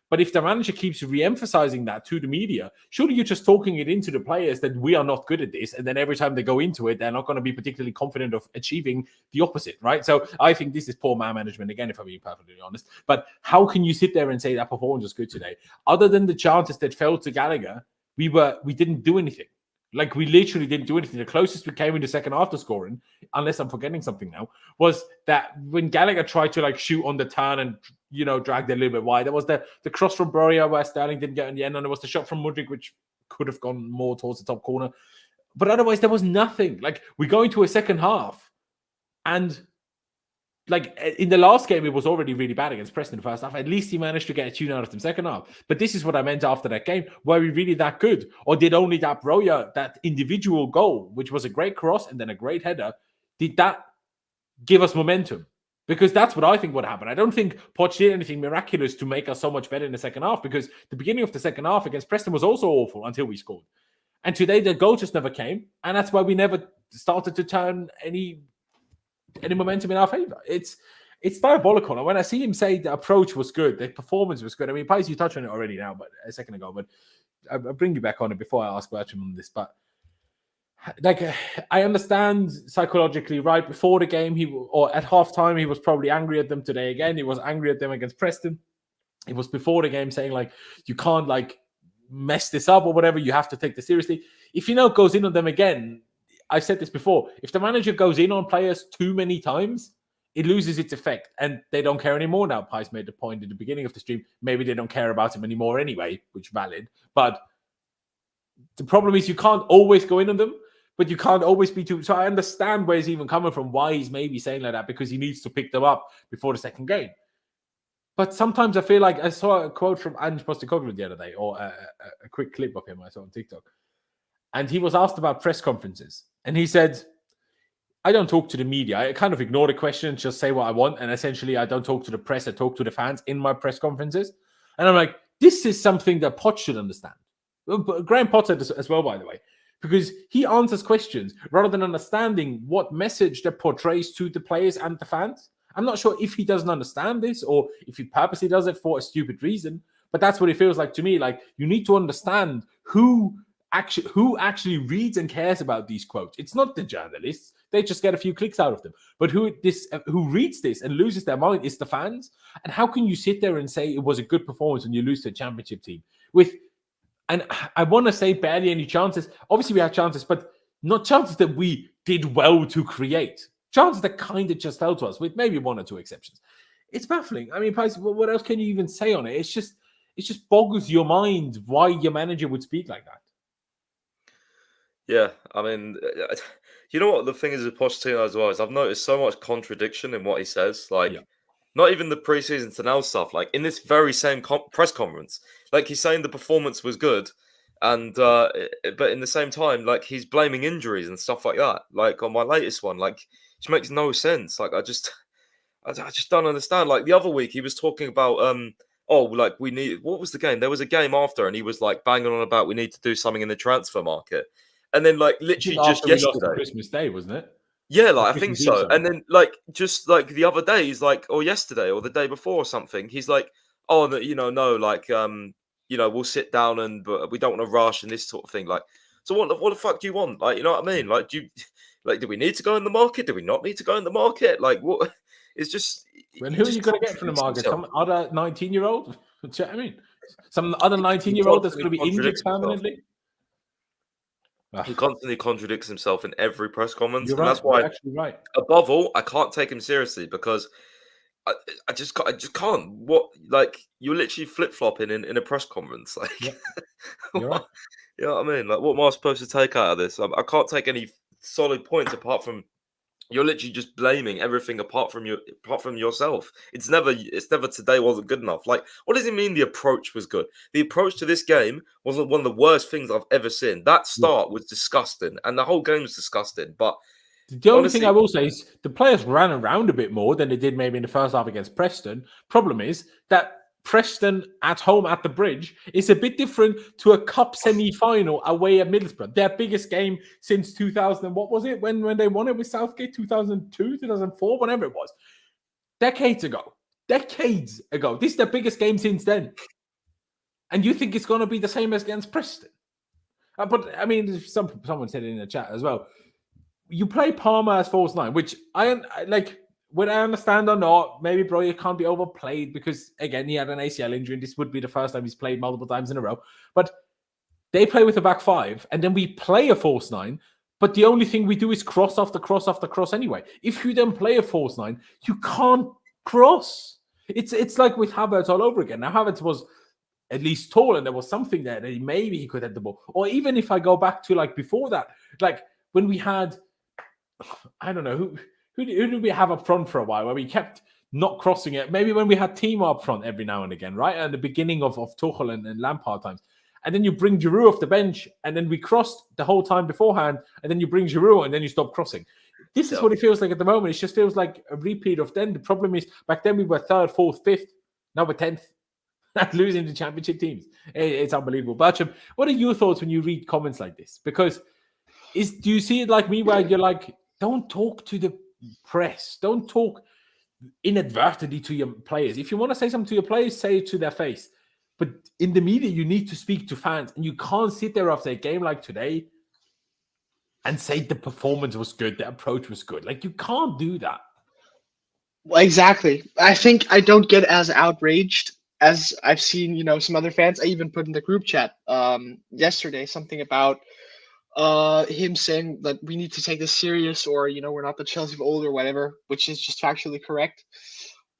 But if the manager keeps re-emphasizing that to the media, surely you're just talking it into the players that we are not good at this. And then every time they go into it, they're not going to be particularly confident of achieving the opposite, right? So I think this is poor man management, again, if I'm being perfectly honest. But how can you sit there and say that performance was good today? Other than the chances that fell to Gallagher, we didn't do anything. Like, we literally didn't do anything. The closest we came in the second half to scoring, unless I'm forgetting something now, was that when Gallagher tried to like shoot on the turn and dragged it a little bit wide. There was the cross from Borja where Sterling didn't get in the end, and there was the shot from Mudryk, which could have gone more towards the top corner. But otherwise, there was nothing. Like, we go into a second half, and like in the last game, it was already really bad against Preston in the first half. At least he managed to get a tune out of them second half. But this is what I meant after that game. Were we really that good? Or did only that Borja, that individual goal, which was a great cross and then a great header, did that give us momentum? Because that's what I think would happen. I don't think Poch did anything miraculous to make us so much better in the second half, because the beginning of the second half against Preston was also awful until we scored. And today the goal just never came. And that's why we never started to turn any momentum in our favor. It's diabolical. And when I see him say the approach was good, the performance was good. I mean, Pies, you touched on it already now, but a second ago, but I'll bring you back on it before I ask Bertram on this. But like, I understand psychologically, right before the game, or at halftime, he was probably angry at them. Today again, he was angry at them against Preston. It was before the game saying like, you can't like mess this up or whatever. You have to take this seriously. If goes in on them again, I've said this before, if the manager goes in on players too many times, it loses its effect and they don't care anymore now. Pies made the point at the beginning of the stream. Maybe they don't care about him anymore anyway, which is valid. But the problem is you can't always go in on them, but you can't always be too. So I understand where he's even coming from, why he's maybe saying like that, because he needs to pick them up before the second game. But sometimes I feel like I saw a quote from Ange Postecoglou the other day, or a quick clip of him I saw on TikTok. And he was asked about press conferences. And he said, I don't talk to the media. I kind of ignore the question, just say what I want. And essentially, I don't talk to the press. I talk to the fans in my press conferences. And I'm like, this is something that Poch should understand. Graham Potter as well, by the way, because he answers questions rather than understanding what message that portrays to the players and the fans. I'm not sure if he doesn't understand this or if he purposely does it for a stupid reason, but that's what it feels like to me. Like, you need to understand who actually reads and cares about these quotes. It's not the journalists; they just get a few clicks out of them. But who reads this and loses their mind is the fans. And how can you sit there and say it was a good performance when you lose to a championship team and I want to say barely any chances? Obviously, we had chances, but not chances that we did well to create. Chances that kind of just fell to us, with maybe one or two exceptions. It's baffling. I mean, Pies, what else can you even say on it? It just boggles your mind why your manager would speak like that. Yeah, I mean, you know what the thing is with Pochettino as well is I've noticed so much contradiction in what he says. Like, Yeah. not even the preseason to now stuff. Like in this very same press conference, like he's saying the performance was good, and but in the same time, like he's blaming injuries and stuff like that. Like on my latest one, like which makes no sense. Like I just don't understand. Like the other week, he was talking about like we need. What was the game? There was a game after, and he was like banging on about we need to do something in the transfer market. And then, like, literally just After we lost yesterday, on Christmas Day, wasn't it? yeah, Or like I think Christmas Eve, so. sorry. And then, like, just like the other day, he's like, or yesterday, or the day before, or something. He's like, oh, no, like, we'll sit down and but we don't want to rush and this sort of thing. Like, so what the fuck do you want? Like, you know what I mean? Like, do we need to go in the market? Do we not need to go in the market? Like, what? It's just. And who are you going to get from the market? Some other 19-year-old? Do you know what I mean? Some other 19-year-old that's going to be injured permanently? He constantly contradicts himself in every press conference, You're and right. that's why, You're actually right. above all, I can't take him seriously because I just can't. What, like, you're literally flip flopping in a press conference, like. Yeah. You're right. You know what I mean? Like, what am I supposed to take out of this? I can't take any solid points apart from you're literally just blaming everything apart from yourself. It's never today wasn't good enough. Like, what does it mean the approach was good? The approach to this game wasn't one of the worst things I've ever seen. That start was disgusting, and the whole game was disgusting. But the only honestly, thing I will say is the players ran around a bit more than they did maybe in the first half against Preston. Problem is that Preston at home at the Bridge is a bit different to a cup semi-final away at Middlesbrough. Their biggest game since 2000. What was it when they won it with Southgate? 2002, 2004, whatever it was. Decades ago. This is their biggest game since then. And you think it's going to be the same as against Preston? But I mean, someone said it in the chat as well. You play Palmer as false nine, which I like. Would I understand or not? Maybe, bro, you can't be overplayed because, again, he had an ACL injury and this would be the first time he's played multiple times in a row. But they play with a back five and then we play a false nine. But the only thing we do is cross after cross after cross anyway. If you then play a false nine, you can't cross. It's like with Havertz all over again. Now, Havertz was at least tall and there was something there that maybe he could hit the ball. Or even if I go back to like before that, like when we had, I don't know, who did we have up front for a while where we kept not crossing it? Maybe when we had Timo up front every now and again, right? At the beginning of Tuchel and Lampard times. And then you bring Giroud off the bench and then we crossed the whole time beforehand and then you bring Giroud and then you stop crossing. This is what it feels like at the moment. It just feels like a repeat of then. The problem is back then we were 3rd, 4th, 5th. Now we're 10th. Losing the championship teams. It's unbelievable. Bertram, what are your thoughts when you read comments like this? Because do you see it like me where you're like, don't talk to the press. Don't talk inadvertently to your players. If you want to say something to your players, say it to their face. But in the media, you need to speak to fans, and you can't sit there after a game like today and say the performance was good, the approach was good. Like, you can't do that. Well, exactly. I think I don't get as outraged as I've seen, some other fans. I even put in the group chat yesterday something about him saying that we need to take this serious, or we're not the Chelsea of old or whatever, which is just factually correct.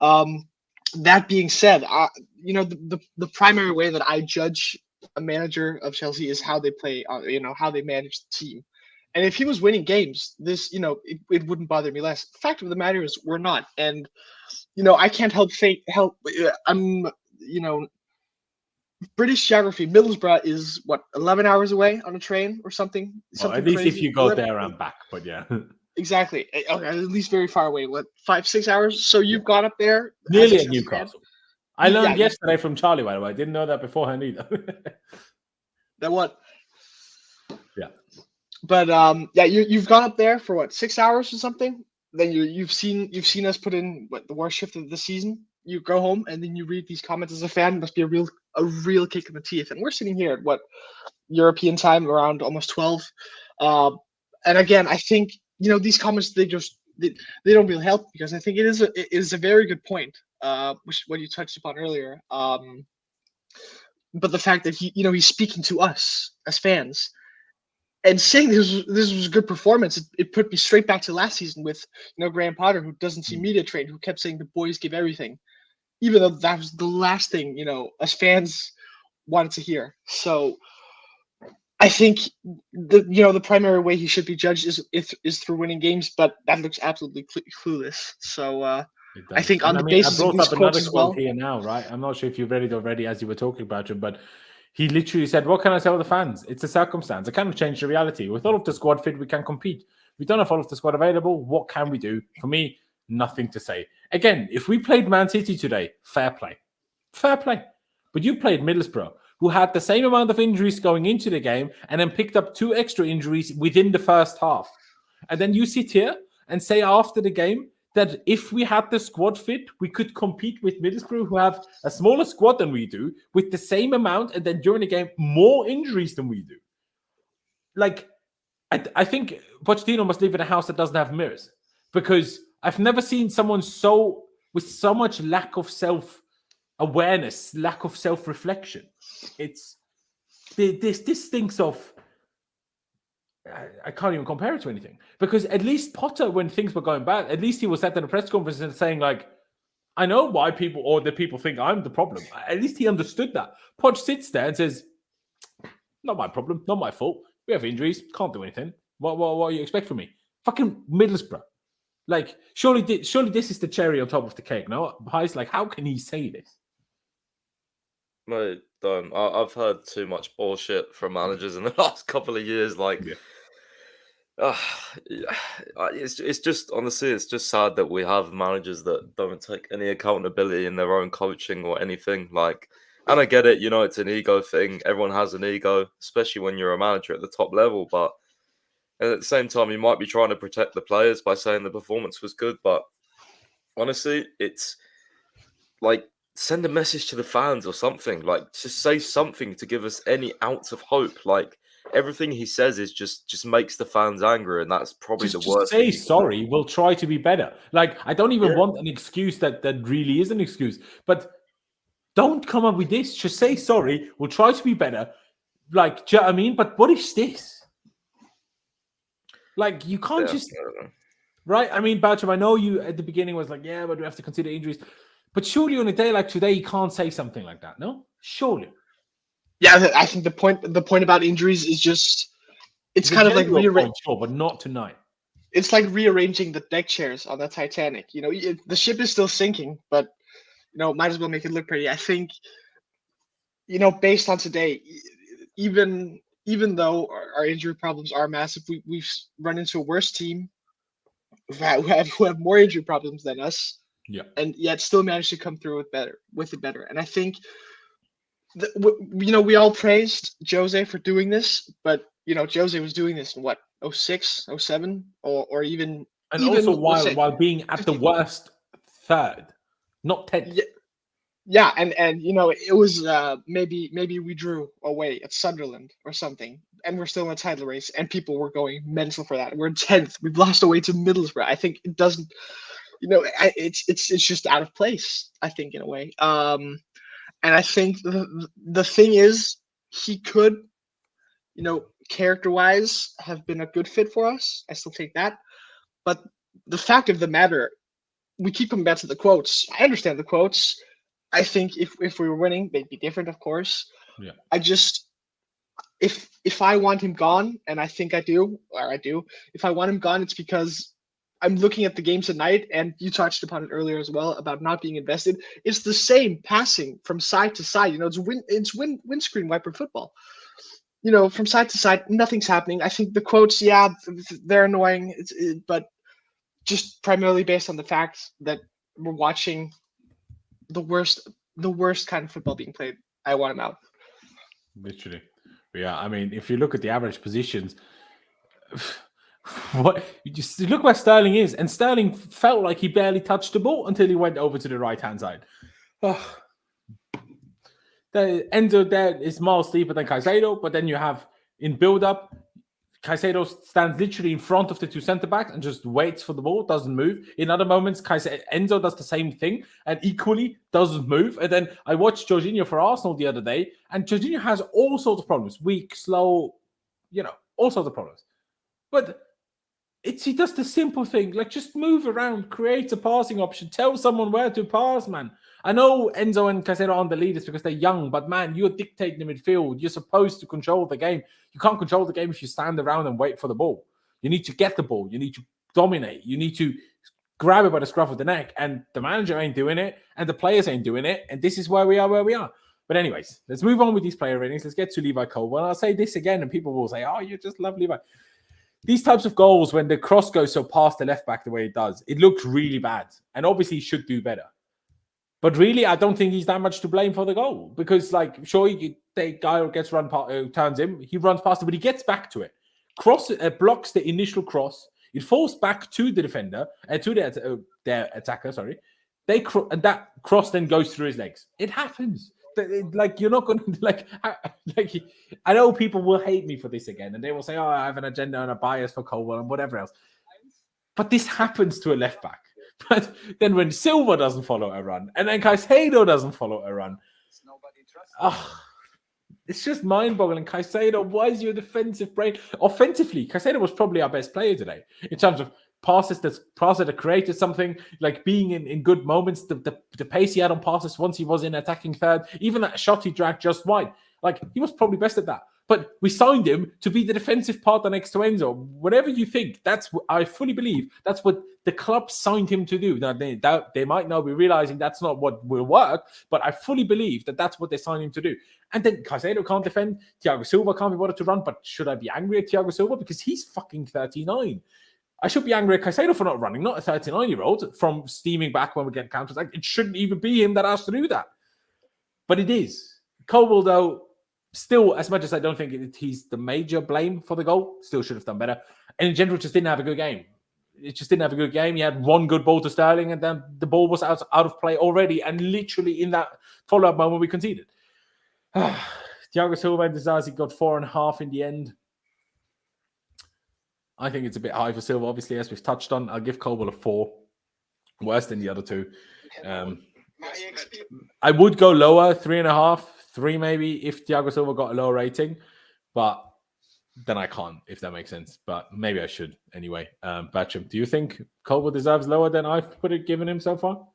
That being said, the primary way that I judge a manager of Chelsea is how they play, how they manage the team. And if he was winning games, this, it wouldn't bother me less. The fact of the matter is we're not. And, I can't help. I'm, British geography. Middlesbrough is what, 11 hours away on a train or something? Well, at least if you go there and back, but yeah. Exactly. Okay, at least very far away. What, 5-6 hours? So you've gone up there nearly at Newcastle. I learned Yeah. yesterday from Charlie, by the way. I didn't know that beforehand either. That what? Yeah. But you've gone up there for what, 6 hours or something? then you've seen us put in the worst shift of the season. You go home and then you read these comments as a fan. It must be a real kick in the teeth. And we're sitting here at European time around almost 12. And again, I think these comments they don't really help, because I think it is a very good point, which what you touched upon earlier. But the fact that he's speaking to us as fans and saying this was a good performance, it put me straight back to last season with Graham Potter, who doesn't seem media trained, who kept saying the boys give everything, even though that was the last thing us fans wanted to hear. So I think the primary way he should be judged is through winning games, but that looks absolutely clueless. So I think on the basis of these quotes as well. Here now, right? I'm not sure if you've read it already as you were talking about it, but he literally said, "What can I tell the fans? It's a circumstance. I cannot change the reality. With all of the squad fit, we can compete. We don't have all of the squad available. What can we do?" For me, nothing to say. Again, if we played Man City today, fair play. But you played Middlesbrough, who had the same amount of injuries going into the game and then picked up 2 extra injuries within the first half. And then you sit here and say after the game that if we had the squad fit, we could compete with Middlesbrough, who have a smaller squad than we do, with the same amount, and then during the game, more injuries than we do. Like, I think Pochettino must live in a house that doesn't have mirrors, because I've never seen someone with so much lack of self-awareness, lack of self-reflection. It's this thinks of, I can't even compare it to anything, because at least Potter, when things were going bad, at least he was at the press conference and saying, like, I know why people think I'm the problem. At least he understood that. Poch sits there and says, not my problem, not my fault. We have injuries, can't do anything. What do you expect from me? Fucking Middlesbrough. Like, surely this is the cherry on top of the cake. No, He's like, how can he say this? Mate, don't. I've heard too much bullshit from managers in the last couple of years. Like, it's just, honestly, it's just sad that we have managers that don't take any accountability in their own coaching or anything. Like, and I get it, it's an ego thing. Everyone has an ego, especially when you're a manager at the top level. But at the same time, you might be trying to protect the players by saying the performance was good. But honestly, it's like, send a message to the fans or something. Like, just say something to give us any ounce of hope. Like, everything he says is just makes the fans angry, and that's probably the worst. Say sorry. We'll try to be better. Like, I don't even want an excuse that really is an excuse. But don't come up with this. Just say sorry. We'll try to be better. Like, do you know what I mean? But what is this? Like, you can't right? I mean, Belgium, I know you at the beginning was like, yeah, but we have to consider injuries. But surely on a day like today, you can't say something like that, no? Surely. Yeah, I think the point about injuries is just, it's kind of like rearranging, sure, but not tonight. It's like rearranging the deck chairs on the Titanic. The ship is still sinking, but might as well make it look pretty. I think, based on today, even though our injury problems are massive, we've run into a worse team who have more injury problems than us. Yeah, and yet still managed to come through with it better. And I think we all praised Jose for doing this, but Jose was doing this in what, 06, 07, or even, and even also while being at the worst third, not 10th. Yeah, and it was maybe we drew away at Sunderland or something, and we're still in a title race, and people were going mental for that. We're in 10th. We've lost away to Middlesbrough. I think it doesn't. It's just out of place, I think, in a way. And I think the thing is, he could, character-wise, have been a good fit for us. I still take that. But the fact of the matter, we keep coming back to the quotes. I understand the quotes. I think if we were winning, they'd be different, of course. Yeah. I just, if I want him gone, and I think I do, if I want him gone, it's because I'm looking at the games tonight, and you touched upon it earlier as well about not being invested. It's the same passing from side to side. It's windscreen wiper football. From side to side, nothing's happening. I think the quotes, yeah, they're annoying, but just primarily based on the fact that we're watching the worst kind of football being played. I want him out. Literally. Yeah, I mean, if you look at the average positions, What you just look where Sterling is, and Sterling felt like he barely touched the ball until he went over to the right hand side. Oh. The Enzo there is miles deeper than Caicedo, but then you have in build up, Caicedo stands literally in front of the two centre backs and just waits for the ball, doesn't move. In other moments, Enzo does the same thing and equally doesn't move. And then I watched Jorginho for Arsenal the other day, and Jorginho has all sorts of problems, weak, slow, all sorts of problems. But he does the simple thing, like just move around, create a passing option, tell someone where to pass, man. I know Enzo and Caicedo aren't the leaders because they're young, but man, you're dictating the midfield. You're supposed to control the game. You can't control the game if you stand around and wait for the ball. You need to get the ball. You need to dominate. You need to grab it by the scruff of the neck. And the manager ain't doing it, and the players ain't doing it. And this is where we are. But anyways, let's move on with these player ratings. Let's get to Levi Colwill. I'll say this again, and people will say, oh, you just love Levi. These types of goals, when the cross goes so past the left back the way it does, it looks really bad. And obviously, he should do better. But really, I don't think he's that much to blame for the goal. Because, sure, the guy gets run past, turns him, he runs past it, but he gets back to it. Blocks the initial cross. It falls back to the defender, to their attacker, sorry. And that cross then goes through his legs. It happens. You're not going to I know people will hate me for this again, and they will say, "Oh, I have an agenda and a bias for Colwill and whatever else." But this happens to a left back. But then when Silva doesn't follow a run, and then Caicedo doesn't follow a run, it's just mind-boggling. Caicedo, why is your defensive brain? Offensively, Caicedo was probably our best player today in terms of passes that created something, like being in good moments, the pace he had on passes once he was in attacking third, even that shot he dragged just wide. He was probably best at that. But we signed him to be the defensive partner next to Enzo. Whatever you think, I fully believe that's what the club signed him to do. Now, they might now be realizing that's not what will work, but I fully believe that that's what they signed him to do. And then Caicedo can't defend. Thiago Silva can't be bothered to run. But should I be angry at Thiago Silva? Because he's fucking 39. I should be angry at Caicedo for not running, not a 39-year-old from steaming back when we get counters. It shouldn't even be him that has to do that. But it is. Colwill, though, still, as much as I don't think he's the major blame for the goal, still should have done better. And in general, just didn't have a good game. It just didn't have a good game. He had one good ball to Sterling, and then the ball was out of play already. And literally in that follow-up moment, we conceded. Thiago Silva and Disasi got 4.5 in the end. I think it's a bit high for Silva, obviously, as we've touched on. I'll give Colwill a 4. Worse than the other two. I would go lower, 3.5, 3 maybe, if Thiago Silva got a lower rating. But then I can't, if that makes sense. But maybe I should anyway. Batcham, do you think Colwill deserves lower than I've given him so far?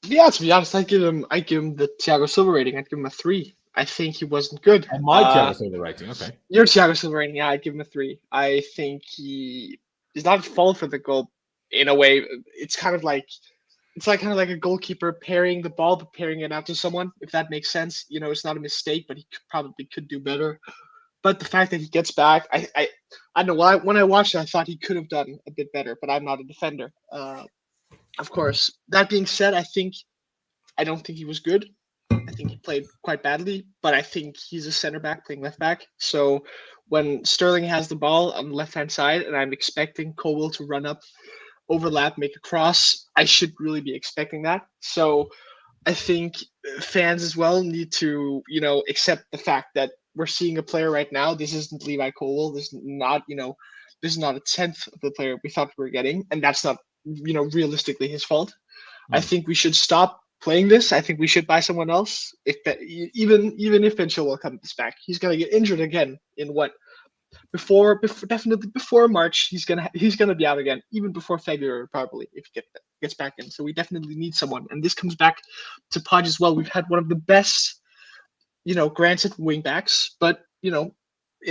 Yeah, to be honest, I give him the Thiago Silva rating. I'd give him a 3. I think he wasn't good. And my Thiago Silva rating, okay. Your Thiago Silva rating, yeah, I'd give him a 3. I think he is not at fault for the goal in a way. It's kind of like a goalkeeper parrying the ball, but parrying it out to someone, if that makes sense. It's not a mistake, but he probably could do better. But the fact that he gets back, I don't know. When I watched it, I thought he could have done a bit better, but I'm not a defender. Of course. That being said, I don't think he was good. I think he played quite badly, but I think he's a center back playing left back. So when Sterling has the ball on the left-hand side and I'm expecting Colwill to run up, overlap, make a cross, I should really be expecting that. So I think fans as well need to, accept the fact that we're seeing a player right now. This isn't Levi Colwill. This is not a 10th of the player we thought we were getting. And that's not, realistically his fault. I think we should stop playing this. I think we should buy someone else. Even if Ben Chilwell comes back, he's gonna get injured again in definitely before March. He's gonna be out again, even before February probably if he gets back in. So we definitely need someone, and this comes back to Poch as well. We've had one of the best, granted wing backs, but in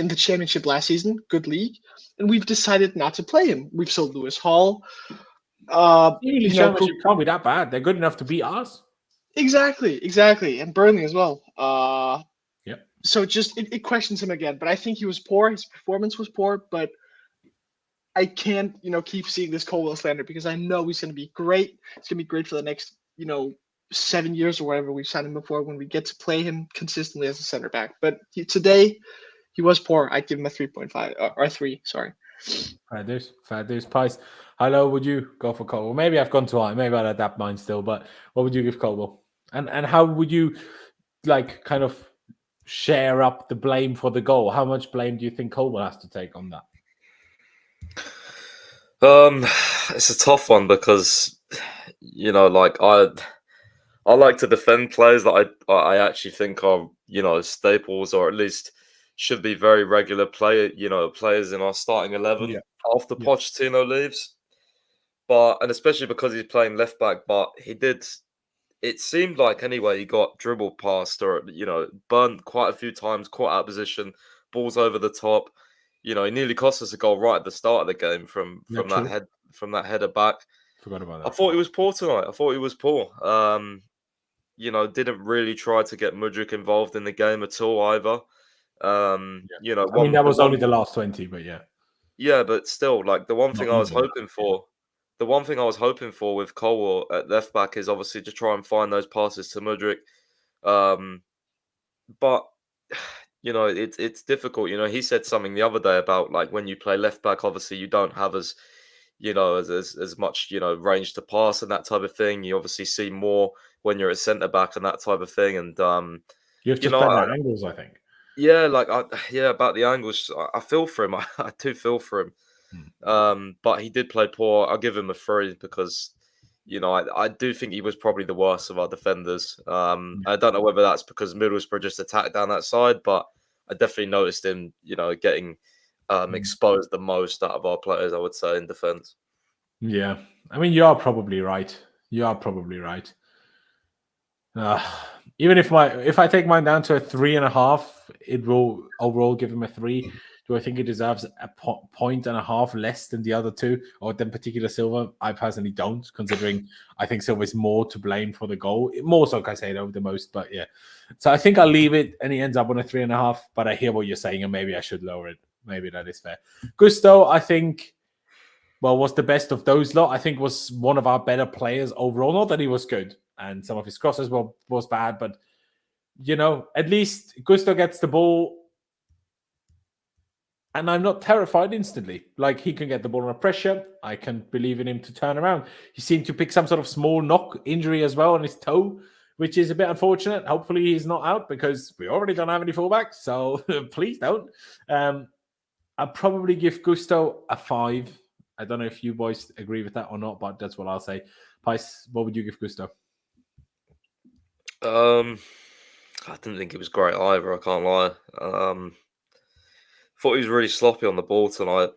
the championship last season, good league, and we've decided not to play him. We've sold Lewis Hall. English Championship can't be that bad. They're good enough to beat us. Exactly, and Burnley as well. Yeah. So it questions him again, but I think he was poor. His performance was poor, but I can't, keep seeing this Colwill slander because I know he's going to be great. It's going to be great for the next, 7 years or whatever we've signed him before when we get to play him consistently as a center back. But today, he was poor. I'd give him a 3.5 or 3. Sorry. Fair dues. Price. How low would you go for Colwell? Maybe I've gone too high. Maybe I'll adapt mine still. But what would you give Colwell? And how would you like kind of share up the blame for the goal? How much blame do you think Colwell has to take on that? It's a tough one because like I like to defend players that I actually think are staples or at least should be very regular players in our starting 11 Yeah. after Yeah. Pochettino leaves. And especially because he's playing left back, but it seemed like anyway he got dribbled past or burnt quite a few times, caught out of position, balls over the top. He nearly cost us a goal right at the start of the game from that header back. Forgot about that. I thought he was poor tonight. I thought he was poor. Didn't really try to get Mudryk involved in the game at all either. I mean, that was only the last 20, but yeah. Yeah, but still, like the one Not thing I was even hoping for, the one thing I was hoping for with Colwell at left back is obviously to try and find those passes to Mudryk. But it's difficult. He said something the other day about like when you play left back, obviously you don't have as much range to pass and that type of thing. You obviously see more when you're at centre back and that type of thing. And you have to spend at angles, I think. Yeah, about the angles. I feel for him. I do feel for him. But he did play poor. I'll give him a 3 because I do think he was probably the worst of our defenders. I don't know whether that's because Middlesbrough just attacked down that side, but I definitely noticed him, getting exposed the most out of our players, I would say, in defence. Yeah, I mean, you are probably right. Even if I take mine down to a 3.5, it will overall give him a 3. Do I think it deserves a point and a half less than the other two, or than particular Silva? I personally don't, considering I think Silva is more to blame for the goal. More so, Caicedo the most, but yeah. So I think I'll leave it, and he ends up on a 3.5. But I hear what you're saying, and maybe I should lower it. Maybe that is fair. Gusto, I think, was the best of those lot. I think was one of our better players overall. Not that he was good, and some of his crosses was bad, but at least Gusto gets the ball. And I'm not terrified instantly. Like, he can get the ball under pressure. I can believe in him to turn around. He seemed to pick some sort of small knock injury as well on his toe, which is a bit unfortunate. Hopefully he's not out because we already don't have any fullbacks. So please don't. I'll probably give Gusto a 5. I don't know if you boys agree with that or not, but that's what I'll say. Pice, what would you give Gusto? I didn't think it was great either. I can't lie. Thought he was really sloppy on the ball tonight.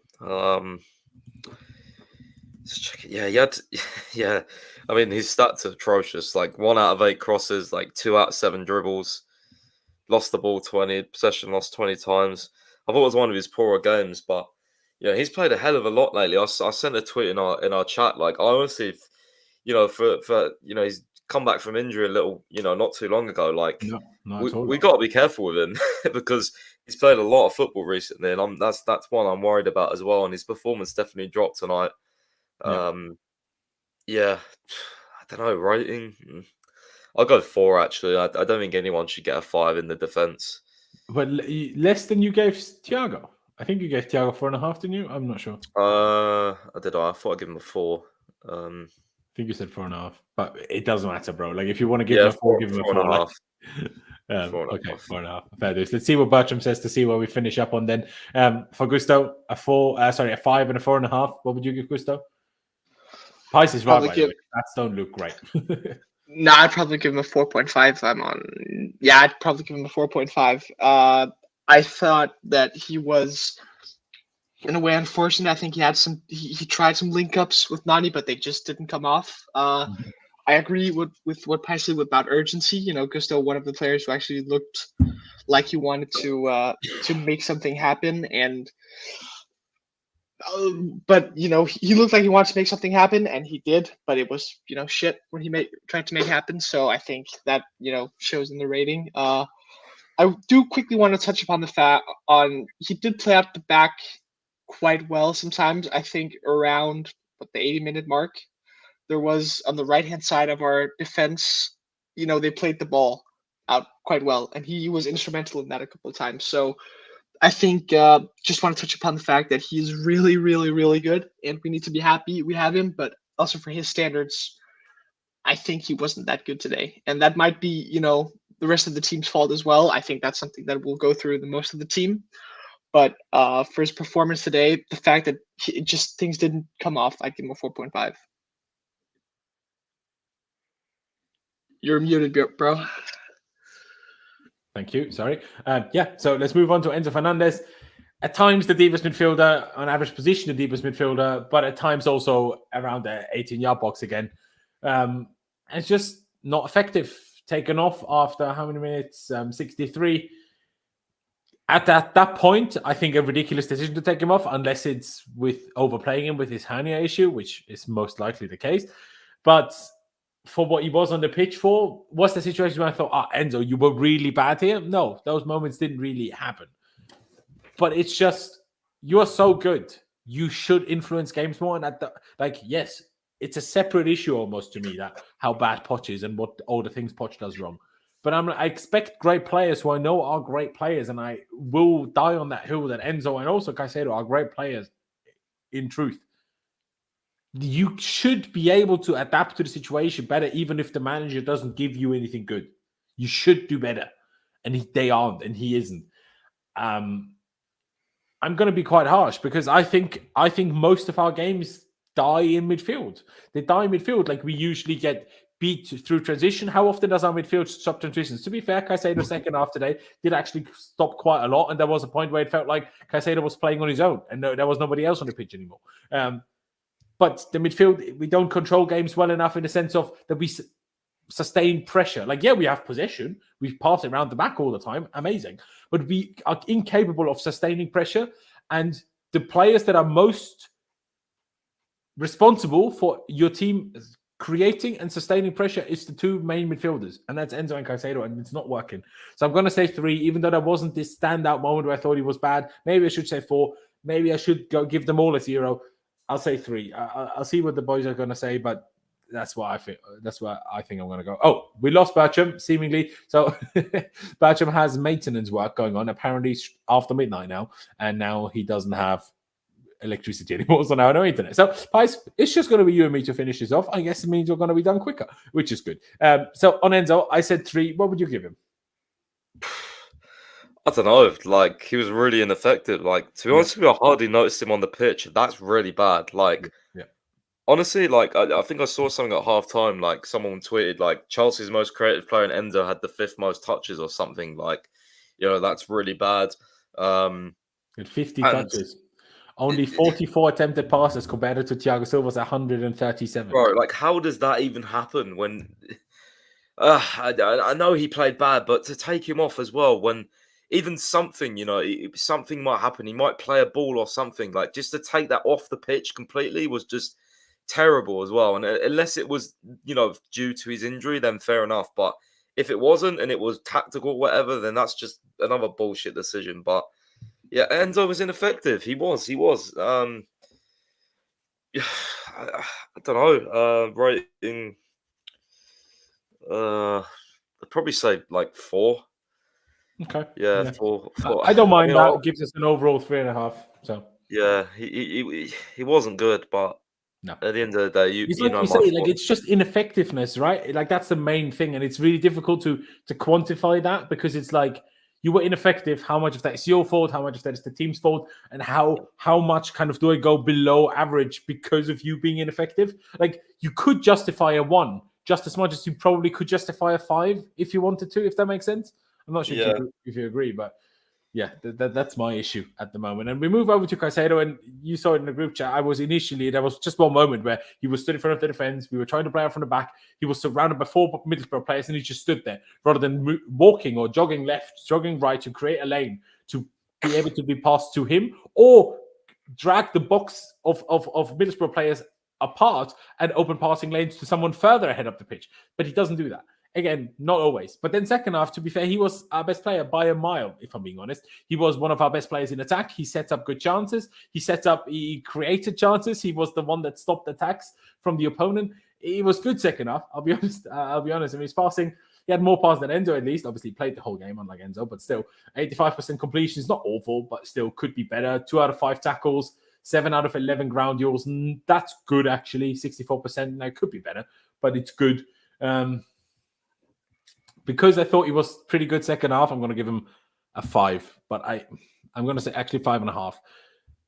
Yeah. I mean, his stats are atrocious. Like 1 out of 8 crosses, like 2 out of 7 dribbles. Lost the ball 20, possession lost 20 times. I thought it was one of his poorer games, but he's played a hell of a lot lately. I sent a tweet in our chat. Like, I honestly, for he's come back from injury a little, not too long ago. Like, we got to be careful with him because he's played a lot of football recently, and that's one I'm worried about as well. And his performance definitely dropped tonight. Yeah, I don't know, rating. I'll go 4 actually. I don't think anyone should get a 5 in the defense. But less than you gave Thiago. I think you gave Thiago 4.5, didn't you? I'm not sure. I thought I'd give him a 4. I think you said 4.5, but it doesn't matter, bro. Like, if you want to give him a 4, give him a 4. 4.5. Okay, 4.5. Fair dues. Let's see what Bertram says to see where we finish up on then. For Gusto, a 5 and a 4.5. What would you give Gusto? Pice is right, by the way. Stats don't look great. No, I'd probably give him a 4.5. I'd probably give him a 4.5. I thought that he was, in a way, unfortunate. I think he had he tried some link ups with Nani, but they just didn't come off. I agree with what Pice said about urgency. Gusto, one of the players who actually looked like he wanted to make something happen, and but he looked like he wanted to make something happen, and he did. But it was shit when he tried to make happen. So I think that shows in the rating. I do quickly want to touch upon the fact he did play out the back quite well sometimes. I think around the 80-minute mark, there was on the right-hand side of our defense, they played the ball out quite well, and he was instrumental in that a couple of times. So I think just want to touch upon the fact that he is really, really, really good, and we need to be happy we have him. But also for his standards, I think he wasn't that good today, and that might be the rest of the team's fault as well. I think that's something that will go through the most of the team. But for his performance today, the fact that things didn't come off, I give him a 4.5. You're muted, bro. Thank you. Sorry. So let's move on to Enzo Fernandez. At times, the deepest midfielder, on average position, the deepest midfielder, but at times also around the 18-yard box again. It's just not effective. Taken off after how many minutes? 63. At that point, I think a ridiculous decision to take him off, unless it's with overplaying him with his hernia issue, which is most likely the case. But for what he was on the pitch for, was the situation where I thought, Enzo, you were really bad here? No, those moments didn't really happen. But it's just, you are so good. You should influence games more. And yes, it's a separate issue almost to me, that how bad Poch is and what all the things Poch does wrong. But I expect great players who I know are great players, and I will die on that hill that Enzo and also Caicedo are great players in truth. You should be able to adapt to the situation better, even if the manager doesn't give you anything good. You should do better. And they aren't, and he isn't. I'm going to be quite harsh because I think most of our games die in midfield. They die in midfield. Like, we usually get beat through transition. How often does our midfield stop transitions? To be fair, Caicedo second half today did actually stop quite a lot, and there was a point where it felt like Caicedo was playing on his own, and there was nobody else on the pitch anymore. But the midfield, we don't control games well enough in the sense of that we sustain pressure. Like, yeah, we have possession. We pass it around the back all the time. Amazing. But we are incapable of sustaining pressure. And the players that are most responsible for your team creating and sustaining pressure is the two main midfielders. And that's Enzo and Caicedo, and it's not working. So I'm going to say 3, even though there wasn't this standout moment where I thought he was bad. Maybe I should say 4. Maybe I should give them all a 0. I'll say 3. I'll see what the boys are going to say, but that's what I think. That's what I think I'm going to go. Oh, we lost Bertram, seemingly. So Bertram has maintenance work going on, apparently after midnight now, and now he doesn't have electricity anymore, so now no internet. So, guys, it's just going to be you and me to finish this off. I guess it means we're going to be done quicker, which is good. So on Enzo, I said 3. What would you give him? I don't know. Like, he was really ineffective. Like, to be honest with you, I hardly noticed him on the pitch. That's really bad. Like, honestly, like, I think I saw something at halftime. Like, someone tweeted, like, Chelsea's most creative player and Enzo had the 5th most touches or something. Like, that's really bad. And 50 touches. Only 44 attempted passes compared to Thiago Silva's 137. Bro, like, how does that even happen when... I know he played bad, but to take him off as well when... Even something, something might happen. He might play a ball or something. Like, just to take that off the pitch completely was just terrible as well. And unless it was, due to his injury, then fair enough. But if it wasn't and it was tactical, whatever, then that's just another bullshit decision. But yeah, Enzo was ineffective. He was. I don't know. Rating. I'd probably say like 4. Okay. Yeah. 4. I don't mind that. It gives us an overall 3.5. So yeah, he wasn't good, but no. At the end of the day, it's like you say, like, it's just ineffectiveness, right? Like, that's the main thing, and it's really difficult to quantify that because it's like you were ineffective. How much of that is your fault? How much of that is the team's fault? And how much kind of do I go below average because of you being ineffective? Like, you could justify a 1 just as much as you probably could justify a 5 if you wanted to, if that makes sense. I'm not sure if you agree, but yeah, that's my issue at the moment. And we move over to Caicedo, and you saw it in the group chat. There was just one moment where he was stood in front of the defense. We were trying to play out from the back. He was surrounded by 4 Middlesbrough players, and he just stood there rather than walking or jogging left, jogging right to create a lane to be able to be passed to him or drag the box of Middlesbrough players apart and open passing lanes to someone further ahead of the pitch. But he doesn't do that. Again, not always. But then second half, to be fair, he was our best player by a mile, if I'm being honest. He was one of our best players in attack. He set up good chances. He created chances. He was the one that stopped attacks from the opponent. He was good second half. I'll be honest. I mean, his passing, He had more passes than Enzo at least. Obviously, he played the whole game, unlike Enzo, but still, 85% completion is not awful, but still could be better. 2 out of 5 tackles, 7 out of 11 ground duels. That's good, actually. 64%. Now, it could be better, but it's good. Because I thought he was pretty good second half, I'm going to give him a 5. But I'm going to say actually 5.5.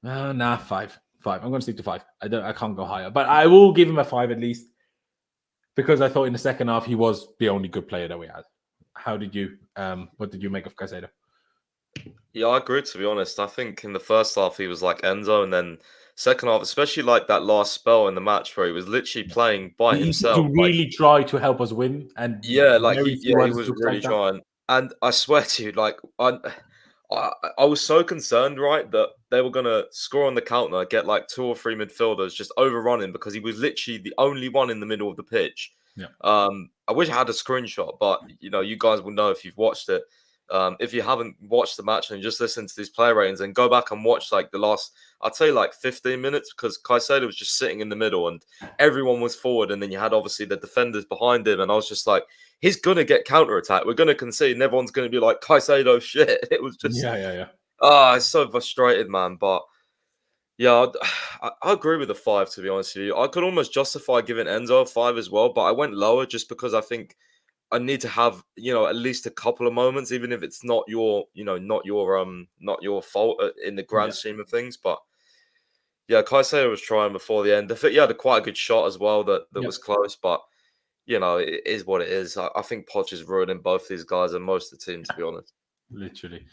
5. I'm going to stick to 5. I can't go higher, but I will give him a 5 at least, because I thought in the second half he was the only good player that we had. How did you? What did you make of Caicedo? Yeah, I agree, to be honest. I think in the first half he was like Enzo, and then second half, especially like that last spell in the match where he was literally playing by He himself. to really try to help us win, and he was really trying. And I swear to you, like I was so concerned, right, that they were gonna score on the counter, get like 2 or 3 midfielders just overrunning, because he was literally the only one in the middle of the pitch. Yeah. I wish I had a screenshot, but you guys will know if you've watched it. If you haven't watched the match and just listen to these player ratings, and go back and watch like the last, I'd say like 15 minutes, because Caicedo was just sitting in the middle and everyone was forward, and then you had obviously the defenders behind him, and I was just like, he's gonna get counter attack. We're gonna concede, and everyone's gonna be like, Caicedo, shit. It was just yeah. It's so frustrated, man. But yeah, I agree with the 5, to be honest with you. I could almost justify giving Enzo a 5 as well, but I went lower just because I think I need to have, at least a couple of moments, even if it's not your fault in the grand scheme of things. But yeah, Caicedo was trying before the end. I think he had quite a good shot as well that was close, but it is what it is. I think Poch is ruining both these guys and most of the team, to be honest. Literally.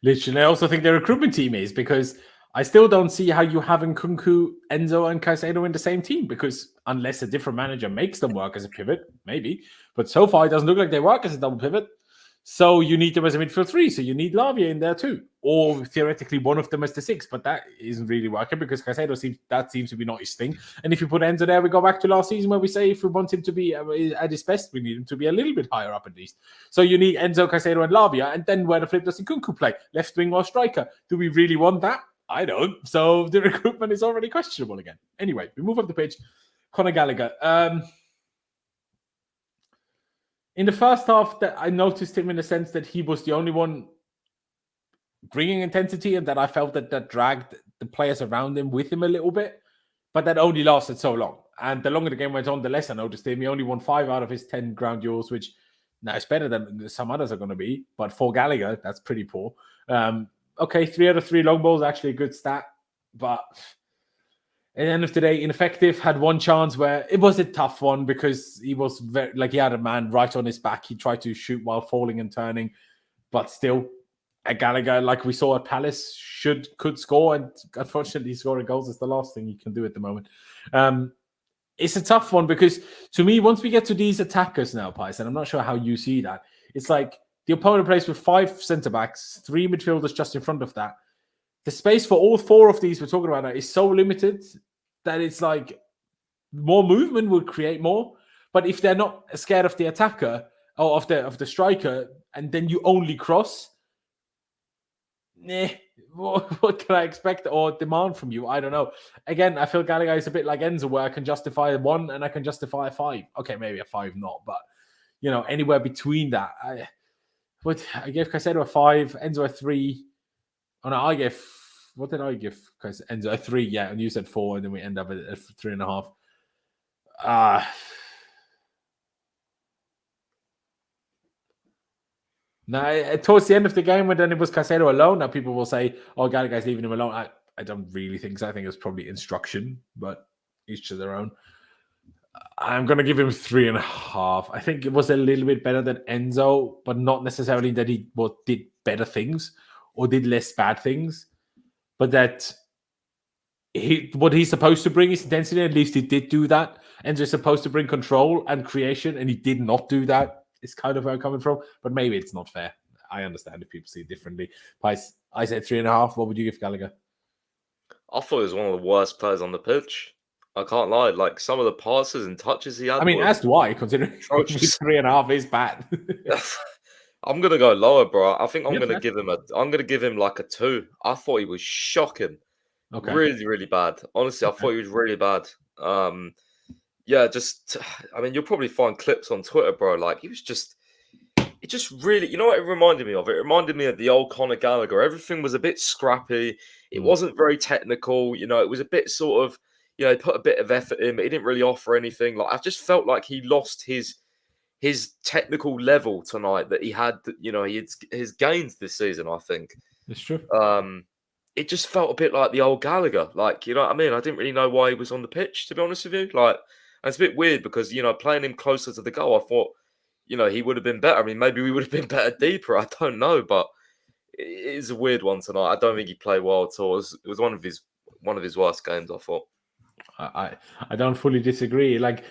I also think their recruitment team is, because I still don't see how you have Nkunku, Enzo, and Caicedo in the same team, because unless a different manager makes them work as a pivot, maybe. But so far, it doesn't look like they work as a double pivot. So you need them as a midfield 3. So you need Lavia in there too. Or theoretically, one of them as the 6. But that isn't really working, because Caicedo seems to be not his thing. And if you put Enzo there, we go back to last season where we say if we want him to be at his best, we need him to be a little bit higher up at least. So you need Enzo, Caicedo, and Lavia. And then where the flip does Nkunku play? Left wing or striker? Do we really want that? I don't. So the recruitment is already questionable again. Anyway, we move up the pitch. Conor Gallagher. In the first half, that I noticed him in the sense that he was the only one bringing intensity, and that I felt that dragged the players around him with him a little bit. But that only lasted so long. And the longer the game went on, the less I noticed him. He only won 5 out of his 10 ground duels, which now is better than some others are going to be. But for Gallagher, that's pretty poor. Okay, 3 out of 3 long balls, actually a good stat. But at the end of the day, ineffective. Had one chance where it was a tough one, because he was he had a man right on his back. He tried to shoot while falling and turning. But still, a Gallagher, like we saw at Palace, could score. And unfortunately, scoring goals is the last thing he can do at the moment. It's a tough one, because to me, once we get to these attackers now, Pies, and I'm not sure how you see that, it's like the opponent plays with 5 centre-backs, 3 midfielders just in front of that. The space for all 4 of these we're talking about now is so limited that it's like more movement would create more. But if they're not scared of the attacker or of the striker, and then you only cross, what can I expect or demand from you? I don't know. Again, I feel Gallagher is a bit like Enzo, where I can justify 1 and I can justify a 5. Okay, maybe a 5 not, but anywhere between that. I gave Caicedo a 5, Enzo a 3. Oh no, what did I give Enzo? A 3, yeah, and you said 4, and then we end up at 3.5. Now, towards the end of the game, when then it was Caicedo alone, now people will say, oh, Gallagher's leaving him alone. I don't really think so. I think it was probably instruction, but each to their own. I'm going to give him 3.5. I think it was a little bit better than Enzo, but not necessarily that he did better things or did less bad things, but that what he's supposed to bring is intensity. At least he did do that. Enzo's supposed to bring control and creation, and he did not do that. It's kind of where I'm coming from, but maybe it's not fair. I understand if people see it differently. I said 3.5. What would you give Gallagher? I thought he was one of the worst players on the pitch. I can't lie. Like, some of the passes and touches he had. I mean, as do I, considering 3.5 is bad. I'm gonna go lower, bro. I think I'm gonna give him like a 2. I thought he was shocking. Okay. Really, really bad. Honestly, I thought he was really bad. Yeah, just, I mean, you'll probably find clips on Twitter, bro. Like, he was just it just really, you know what it reminded me of? It reminded me of the old Conor Gallagher. Everything was a bit scrappy. It wasn't very technical. It was a bit sort of, he put a bit of effort in, but he didn't really offer anything. Like I just felt like he lost his technical level tonight that he had. He had his gains this season. I think It's true. it just felt a bit like the old Gallagher. Like, you know what I mean? I didn't really know why he was on the pitch, to be honest with you. Like, and it's a bit weird because playing him closer to the goal, I thought. He would have been better. I mean, maybe we would have been better deeper. I don't know, but it is a weird one tonight. I don't think he played well at all. It was one of his worst games, I thought. I don't fully disagree. Like,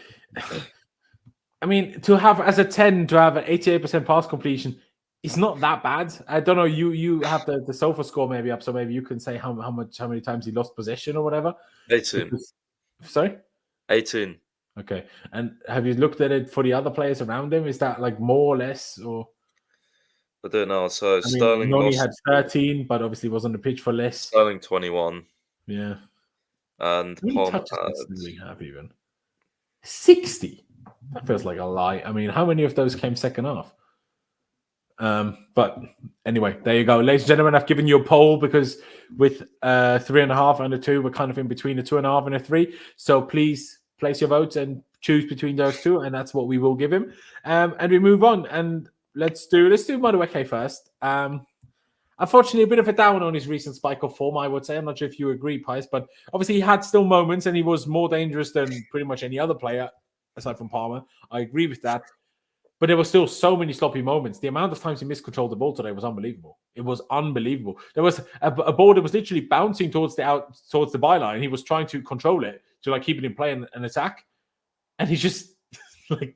I mean, to have as a 10 to have an 88% pass completion, it's not that bad. I don't know. You have the sofa score maybe up, so maybe you can say how many times he lost possession or whatever. 18. Sorry, 18. Okay. And have you looked at it for the other players around him? Is that like more or less, or? I don't know. So Sterling only had 13, but obviously was on the pitch for less. Sterling 21. Yeah. And How many Pom touches does Sterling have even? 60. That feels like a lie. I mean, how many of those came second half? But anyway, there you go. Ladies and gentlemen, I've given you a poll because with 3.5 and a 2, we're kind of in between a 2.5 and a 3. So please place your votes and choose between those two, and that's what we will give him. And we move on, and let's do Madueke first. Unfortunately, a bit of a down on his recent spike of form, I would say. I'm not sure if you agree, Pice, but obviously he had still moments, and he was more dangerous than pretty much any other player aside from Palmer. I agree with that. But there were still so many sloppy moments. The amount of times he miscontrolled the ball today was unbelievable. It was unbelievable. There was a ball that was literally bouncing towards the byline. He was trying to control it to keep it in play and attack, and he just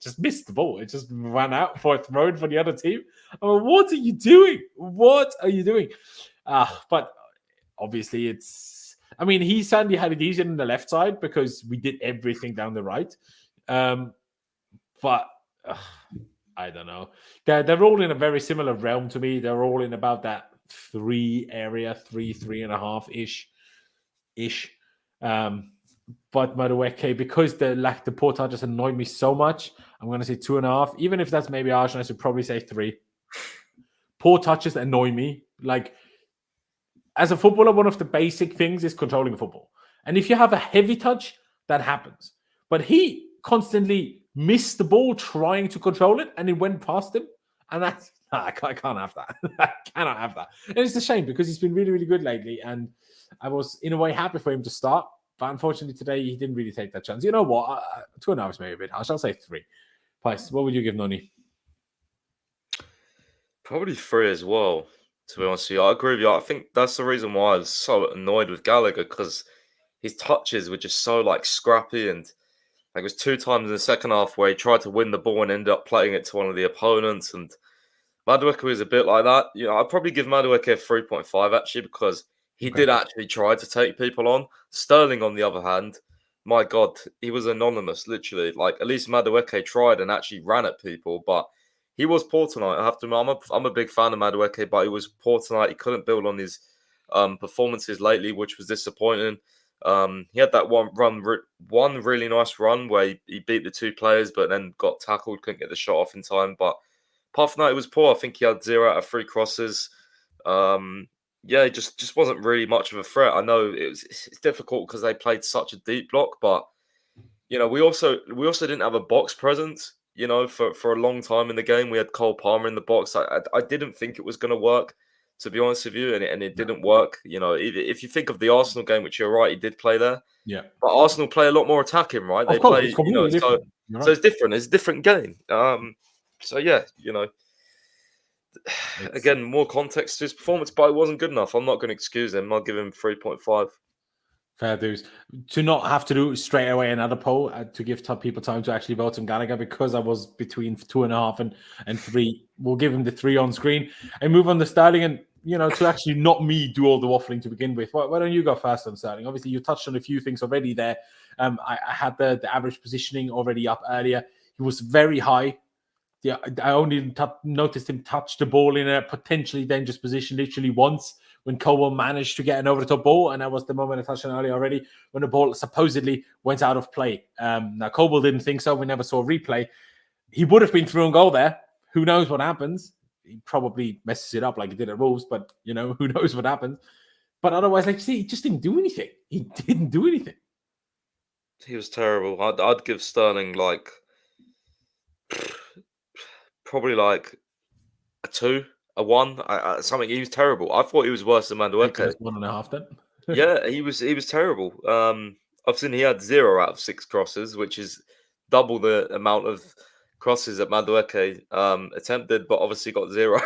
just missed the ball. It just ran out for a throw for the other team. What are you doing? What are you doing? But obviously it's. I mean, he certainly had it easier on the left side because we did everything down the right. But. I don't know. They're all in a very similar realm to me. They're all in about that 3 area, 3.5 ish. But Madueke, because the poor touches annoyed me so much, I'm going to say 2.5. Even if that's maybe harsh, I should probably say 3. Poor touches annoy me. Like, as a footballer, one of the basic things is controlling football. And if you have a heavy touch, that happens. But he constantly missed the ball trying to control it, and it went past him. And that's I can't have that. I cannot have that. And it's a shame because he's been really, really good lately. And I was, in a way, happy for him to start. But unfortunately, today, he didn't really take that chance. You know what? 2.5 is maybe a bit harsh. I'll say 3. Pice, what would you give Noni? Probably 3 as well, to be honest with you. I agree with you. I think that's the reason why I was so annoyed with Gallagher, because his touches were just so scrappy, and there was 2 times in the second half where he tried to win the ball and ended up playing it to one of the opponents. And Madueke is a bit like that. I'd probably give Madueke a 3.5 actually, because he did actually try to take people on. Sterling, on the other hand, my God, he was anonymous, literally. At least Madueke tried and actually ran at people, but he was poor tonight. I have to admit, I'm a big fan of Madueke, but he was poor tonight. He couldn't build on his performances lately, which was disappointing. He had that one really nice run where he beat the 2 players, but then got tackled, couldn't get the shot off in time. But apart from that, it was poor. I think he had 0 out of 3 crosses. It just wasn't really much of a threat. I know it's difficult because they played such a deep block, but we also didn't have a box presence. For a long time in the game, we had Cole Palmer in the box. I didn't think it was going to work, to be honest with you, and it didn't work. If you think of the Arsenal game, which you're right, he did play there. Yeah. But Arsenal play a lot more attacking, right? They play, it's completely different. So it's different. It's a different game. Again, more context to his performance, but it wasn't good enough. I'm not going to excuse him. I'll give him 3.5. Fair dues. To not have to do straight away another poll to give people time to actually vote on Gallagher, because I was between 2.5 and 3. We'll give him the 3 on screen and move on to Sterling. And to actually not me do all the waffling to begin with. Why don't you go first on Sterling? Obviously, you touched on a few things already there. I had the average positioning already up earlier. He was very high. Yeah, I only noticed him touch the ball in a potentially dangerous position literally once, when Cole managed to get an over-the-top ball, and that was the moment I touched on earlier already, when the ball supposedly went out of play. Now, Cole didn't think so. We never saw a replay. He would have been through and goal there. who knows what happens? He probably messes it up like he did at Wolves, but who knows what happens? But otherwise, like you see, he just didn't do anything. He didn't do anything. He was terrible. I'd give Sterling like probably like a 2, a 1, something. He was terrible. I thought he was worse than Madueke. 1.5 then. Yeah, he was terrible. I've seen he had 0 out of 6 crosses, which is double the amount of crosses that Madueke attempted, but obviously got 0.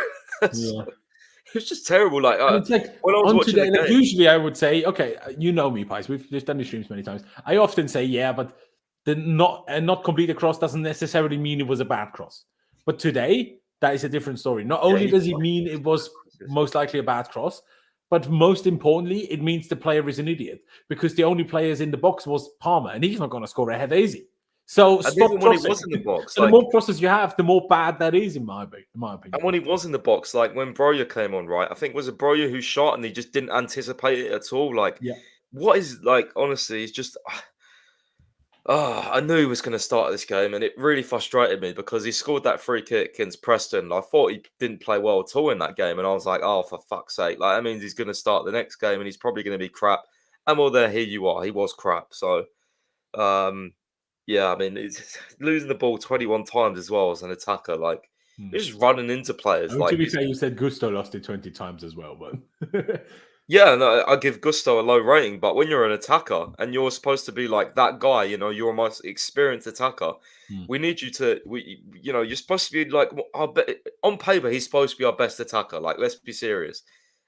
So, it was just terrible. Like, it's like when I was watching today, the game, usually I would say, okay, you know me, Pies. We've just done the streams many times. I often say, yeah, but the not complete a cross doesn't necessarily mean it was a bad cross. But today, that is a different story. Not only does it mean it was most likely a bad cross, but most importantly, it means the player is an idiot because the only players in the box was Palmer, and he's not going to score a header, is he? So stop when he was in the box, so the more crosses you have, the more bad that is, in my opinion. And when he was in the box, like when Broja came on, right? I think it was a Broja who shot and he just didn't anticipate it at all. Like, what is like? Honestly, it's just. I knew he was going to start this game, and it really frustrated me because he scored that free kick against Preston. I thought he didn't play well at all in that game, and I was like, "Oh, for fuck's sake!" Like that means he's going to start the next game, and he's probably going to be crap. And well, here you are. He was crap. So, yeah, I mean, it's losing the ball 21 times as well as an attacker. Like, you're just running into players. To be fair, you said Gusto lost it 20 times as well, but yeah, no, I give Gusto a low rating. But when you're an attacker and you're supposed to be like that guy, you're a most experienced attacker. We need you to, you're supposed to be like on paper. He's supposed to be our best attacker. Like, let's be serious.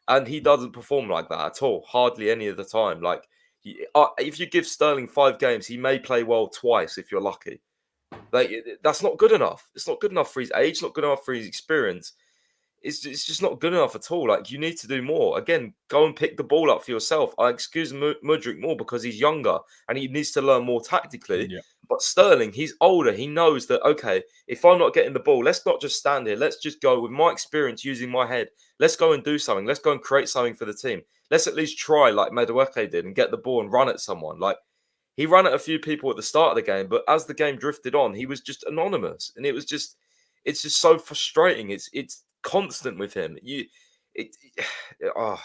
And he doesn't perform like that at all. Hardly any of the time. Like, if you give Sterling 5 games, he may play well twice if you're lucky. Like, that's not good enough. It's not good enough for his age. Not good enough for his experience. It's just not good enough at all. Like, you need to do more. Again, go and pick the ball up for yourself. I excuse Mudryk more because he's younger and he needs to learn more tactically. Yeah. But Sterling, he's older. He knows that, okay, if I'm not getting the ball, let's not just stand here. Let's just go with my experience using my head. Let's go and do something. Let's go and create something for the team. Let's at least try like Madueke did and get the ball and run at someone. Like, he ran at a few people at the start of the game, but as the game drifted on, he was just anonymous. And it's just so frustrating. It's constant with him. I don't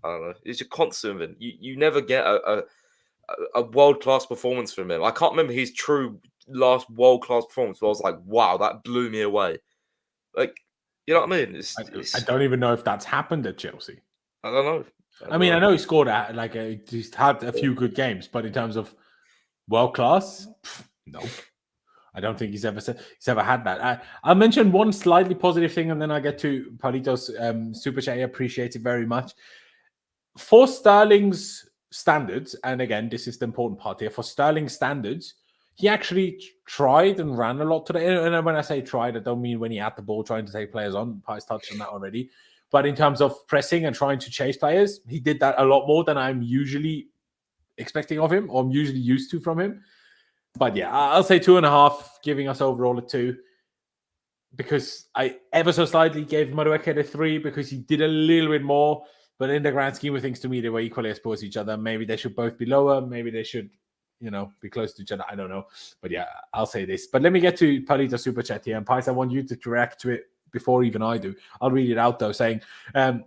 know. It's a constant with him. You never get a world-class performance from him. I can't remember his true last world-class performance, but I was like, wow, that blew me away. Like, you know what I mean? I don't even know if that's happened at Chelsea. I don't know. I know he scored he's had a few good games, but in terms of world-class, no. I don't think he's ever had that. I'll mention one slightly positive thing, and then I get to Paulito's super chat. I appreciate it very much. For Sterling's standards, and again, this is the important part here. For Sterling's standards, he actually tried and ran a lot today. And when I say tried, I don't mean when he had the ball trying to take players on. Pies touched on that already. But in terms of pressing and trying to chase players, he did that a lot more than I'm usually expecting of him, or I'm usually used to from him. But yeah, I'll say 2.5, giving us overall a 2. Because I ever so slightly gave Madueke a 3 because he did a little bit more. But in the grand scheme of things, to me, they were equally exposed to each other. Maybe they should both be lower. Maybe they should, be close to each other. I don't know. But yeah, I'll say this. But let me get to Paulito's super chat here. And Pies, I want you to react to it before even I do. I'll read it out, though, saying, down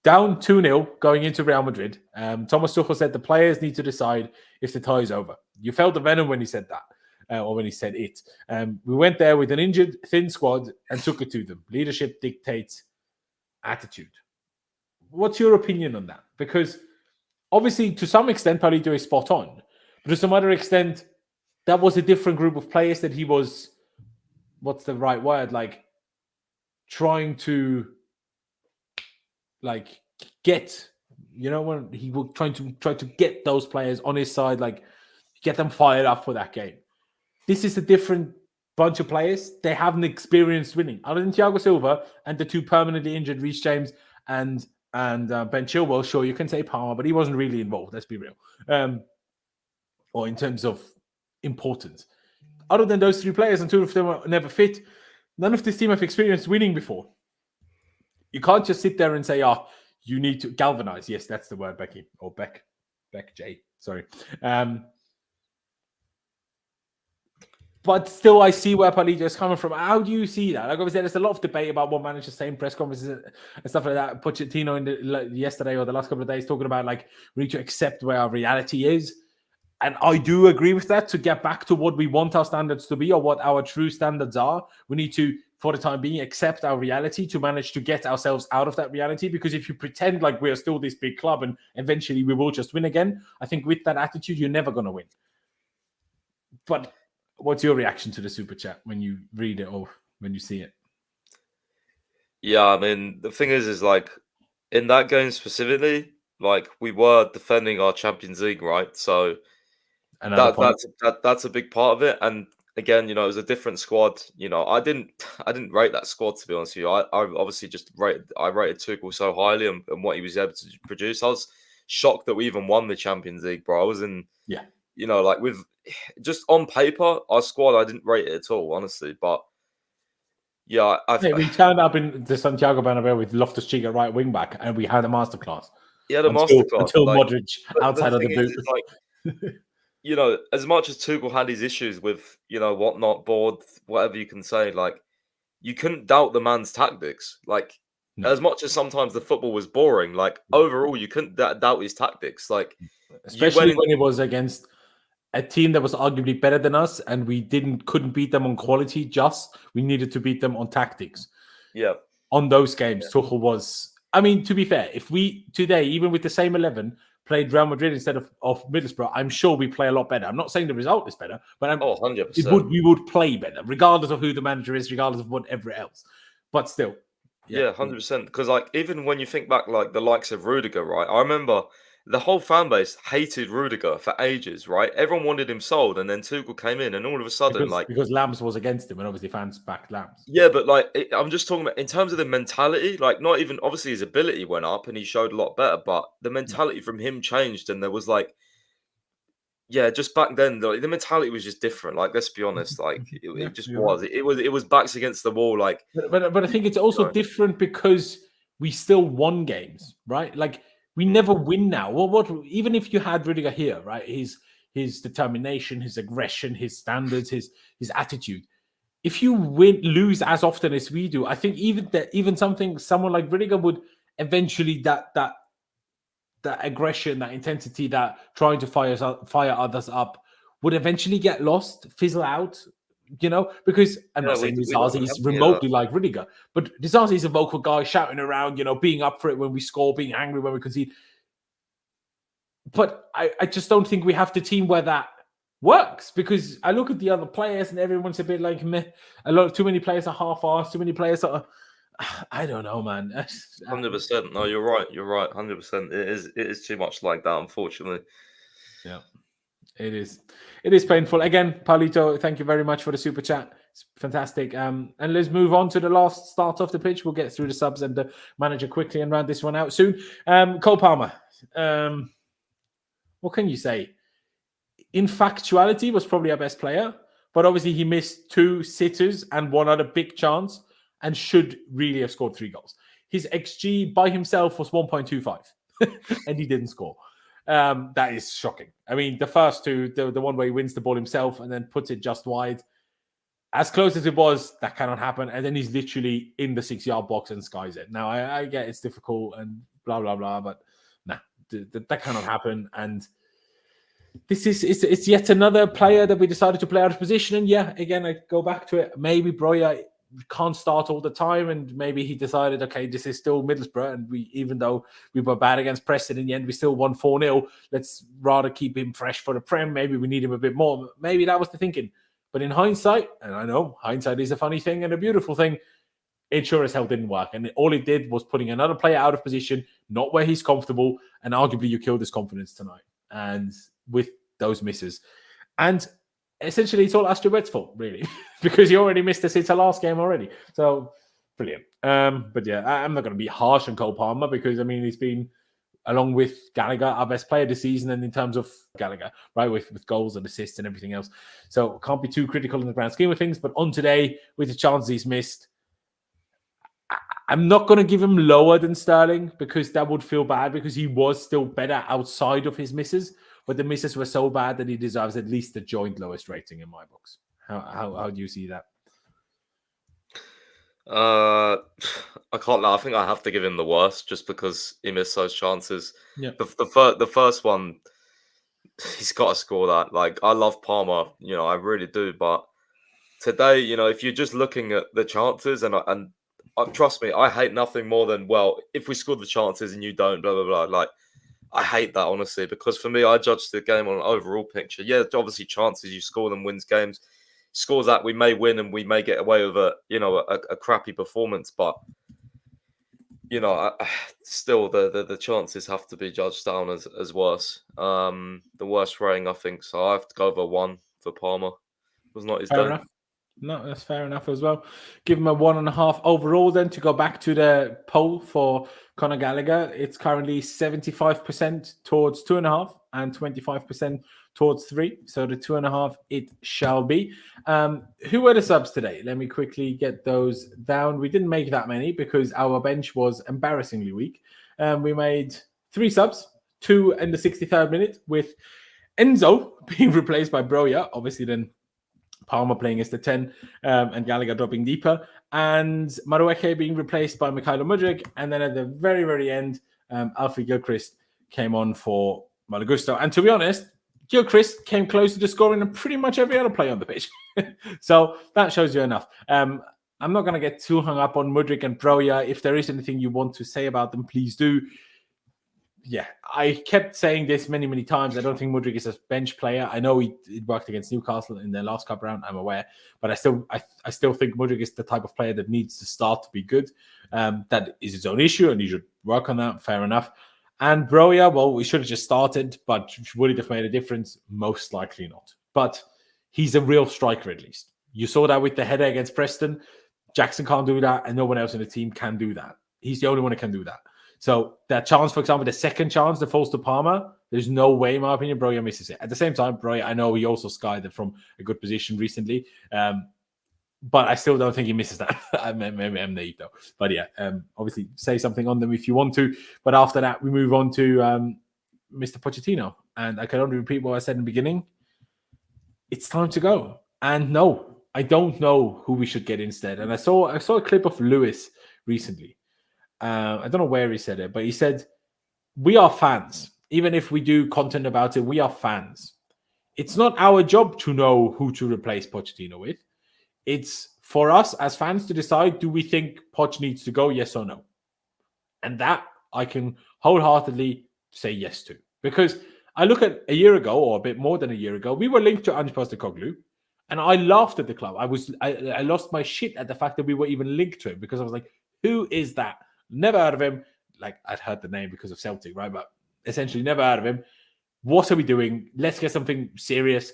2-0 going into Real Madrid. Thomas Tuchel said the players need to decide if the tie is over. You felt the venom when he said that, or when he said it. We went there with an injured, thin squad and took it to them. Leadership dictates attitude. What's your opinion on that? Because obviously, to some extent, Paulito is spot on. But to some other extent, that was a different group of players that he was, what's the right word? Like, trying to, get, when he was try to get those players on his side, get them fired up for that game. This is a different bunch of players. They haven't experienced winning. Other than Thiago Silva and the 2 permanently injured Reece James and Ben Chilwell, sure, you can say Palmer, but he wasn't really involved, let's be real. Or in terms of importance. Other than those 3 players, and 2 of them were never fit, none of this team have experienced winning before. You can't just sit there and say, you need to galvanize. Yes, that's the word, Becky. Or Beck J. Sorry. But still, I see where Palito is coming from. How do you see that? Like obviously, there's a lot of debate about what managers say in press conferences and stuff like that. Pochettino yesterday or the last couple of days talking about like we need to accept where our reality is. And I do agree with that. To get back to what we want our standards to be or what our true standards are, we need to, for the time being, accept our reality to manage to get ourselves out of that reality. Because if you pretend like we're still this big club and eventually we will just win again, I think with that attitude, you're never going to win. But what's your reaction to the super chat when you read it or when you see it? Yeah, I mean, the thing is like in that game specifically, like we were defending our Champions League, right? So that's a big part of it. And again, it was a different squad. I didn't rate that squad, to be honest with you. I obviously just rated Tuchel so highly and what he was able to produce. I was shocked that we even won the Champions League, bro. I was in like with just on paper, our squad, I didn't rate it at all, honestly. But yeah, we turned up in the Santiago Bernabeu with Loftus-Cheek at right wing back, and we had a masterclass. Yeah, the masterclass until Modric outside of the boot. As much as Tuchel had his issues with whatnot, board, whatever you can say, like you couldn't doubt the man's tactics. Like as much as sometimes the football was boring, like overall you couldn't doubt his tactics. Like especially when it was against a team that was arguably better than us, and we couldn't beat them on quality. We needed to beat them on tactics. Yeah, on those games, Tuchel was. I mean, to be fair, if we today, even with the same 11, played Real Madrid instead of Middlesbrough, I'm sure we play a lot better. I'm not saying the result is better, but 100%. We would play better, regardless of who the manager is, regardless of whatever else. But still, yeah, 100%. Because like even when you think back, like the likes of Rudiger, right? I remember the whole fan base hated Rudiger for ages, right? Everyone wanted him sold, and then Tuchel came in, and all of a sudden, because Lambs was against him, and obviously fans backed Lambs. Yeah, but I'm just talking about in terms of the mentality. Like, not even obviously his ability went up, and he showed a lot better, but the mentality from him changed, and there was just back then the mentality was just different. Like, let's be honest, like it just was. Right. It was backs against the wall. Like, but I think it's also different because we still won games, right? Like. We never win now. Well, what even if you had Rudiger here, right? His determination, his aggression, his standards, his attitude. If you lose as often as we do, I think even someone like Rudiger would eventually that aggression, that intensity, that trying to fire others up would eventually get lost, fizzle out. Because I'm not saying Disasi is remotely like Rudiger, but Disasi is a vocal guy shouting around, being up for it when we score, being angry when we concede. But I just don't think we have the team where that works, because I look at the other players and everyone's a bit like meh. Too many players are half-assed, too many players are. I don't know, man. 100%. No, you're right. 100%. It is too much like that, unfortunately. Yeah. It is painful. Again, Paulito, thank you very much for the super chat. It's fantastic. And let's move on to the last start of the pitch. We'll get through the subs and the manager quickly and round this one out soon. Cole Palmer. What can you say? In factuality, was probably our best player, but obviously he missed 2 sitters and 1 other big chance and should really have scored 3 goals. His XG by himself was 1.25 and he didn't score. That is shocking. I mean, the first 2, the one where he wins the ball himself and then puts it just wide, as close as it was, that cannot happen. And then he's literally in the 6-yard box and skies it. Now, I get it's difficult and blah, blah, blah, but that cannot happen. And it's yet another player that we decided to play out of position. And yeah, again, I go back to it. Maybe Broya can't start all the time, and maybe he decided, okay, this is still Middlesbrough, and even though we were bad against Preston in the end, we still won 4-0. Let's rather keep him fresh for the Prem. Maybe we need him a bit more. Maybe that was the thinking. But in hindsight, and I know hindsight is a funny thing and a beautiful thing, it sure as hell didn't work. And all it did was putting another player out of position, not where he's comfortable, and arguably you killed his confidence tonight. And with those misses. And essentially, it's all Astrid Wett's fault, really, because he already missed the sitter last game already. So, brilliant. But yeah, I'm not going to be harsh on Cole Palmer because, I mean, he's been, along with Gallagher, our best player this season, and in terms of Gallagher, right, with goals and assists and everything else. So, can't be too critical in the grand scheme of things. But on today, with the chances he's missed, I'm not going to give him lower than Sterling because that would feel bad because he was still better outside of his misses. But the misses were so bad that he deserves at least the joint lowest rating in my books. How do you see that? I can't lie. I think I have to give him the worst just because he missed those chances. Yeah. The first one, he's got to score that. Like, I love Palmer, I really do. But today, if you're just looking at the chances, and trust me, I hate nothing more than, well, if we scored the chances and you don't, blah blah blah. Like, I hate that, honestly, because for me, I judge the game on an overall picture. Yeah, obviously chances, you score them, wins games. Scores that, we may win and we may get away with a crappy performance, but still the chances have to be judged down as worse. The worst rating, I think. So I have to go over 1 for Palmer. It was not his Fair day. enough. No, that's fair enough as well. Give him a 1.5 overall. Then to go back to the poll for Conor Gallagher, it's currently 75% towards 2.5 and 25% towards 3. So the 2.5 it shall be. Who were the subs today? Let me quickly get those down. We didn't make that many because our bench was embarrassingly weak. We made 3 subs, 2 in the 63rd minute, with Enzo being replaced by Broja. Obviously, then Palmer playing as the 10 and Gallagher dropping deeper, and Madueke being replaced by Mykhailo Mudryk. And then at the very, very end, Alfie Gilchrist came on for Malagusto. And to be honest, Gilchrist came close to scoring in pretty much every other play on the pitch. So that shows you enough. I'm not going to get too hung up on Mudryk and Broja. If there is anything you want to say about them, please do. Yeah, I kept saying this many, many times. I don't think Mudryk is a bench player. I know it worked against Newcastle in their last cup round. I'm aware, but I still think Mudryk is the type of player that needs to start to be good. That is his own issue, and he should work on that. Fair enough. And Broja, well, we should have just started, but would it have made a difference? Most likely not. But he's a real striker, at least. You saw that with the header against Preston. Jackson can't do that, and no one else in the team can do that. He's the only one that can do that. So that chance, for example, the second chance that falls to Palmer, there's no way, in my opinion, Broja misses it. At the same time, Broja, I know he also skied it from a good position recently, but I still don't think he misses that. Maybe I'm naive, though. But yeah, obviously, say something on them if you want to. But after that, we move on to Mr. Pochettino. And I can only repeat what I said in the beginning. It's time to go. And no, I don't know who we should get instead. And I saw a clip of Lewis recently. I don't know where he said it, but he said, we are fans. Even if we do content about it, we are fans. It's not our job to know who to replace Pochettino with. It's for us as fans to decide, do we think Poch needs to go, yes or no? And that I can wholeheartedly say yes to. Because I look at a year ago, or a bit more than a year ago, we were linked to Ange Postecoglou, and I laughed at the club. I lost my shit at the fact that we were even linked to him, because I was like, who is that? Never heard of him. Like, I'd heard the name because of Celtic, right? But essentially never heard of him. What are we doing? Let's get something serious.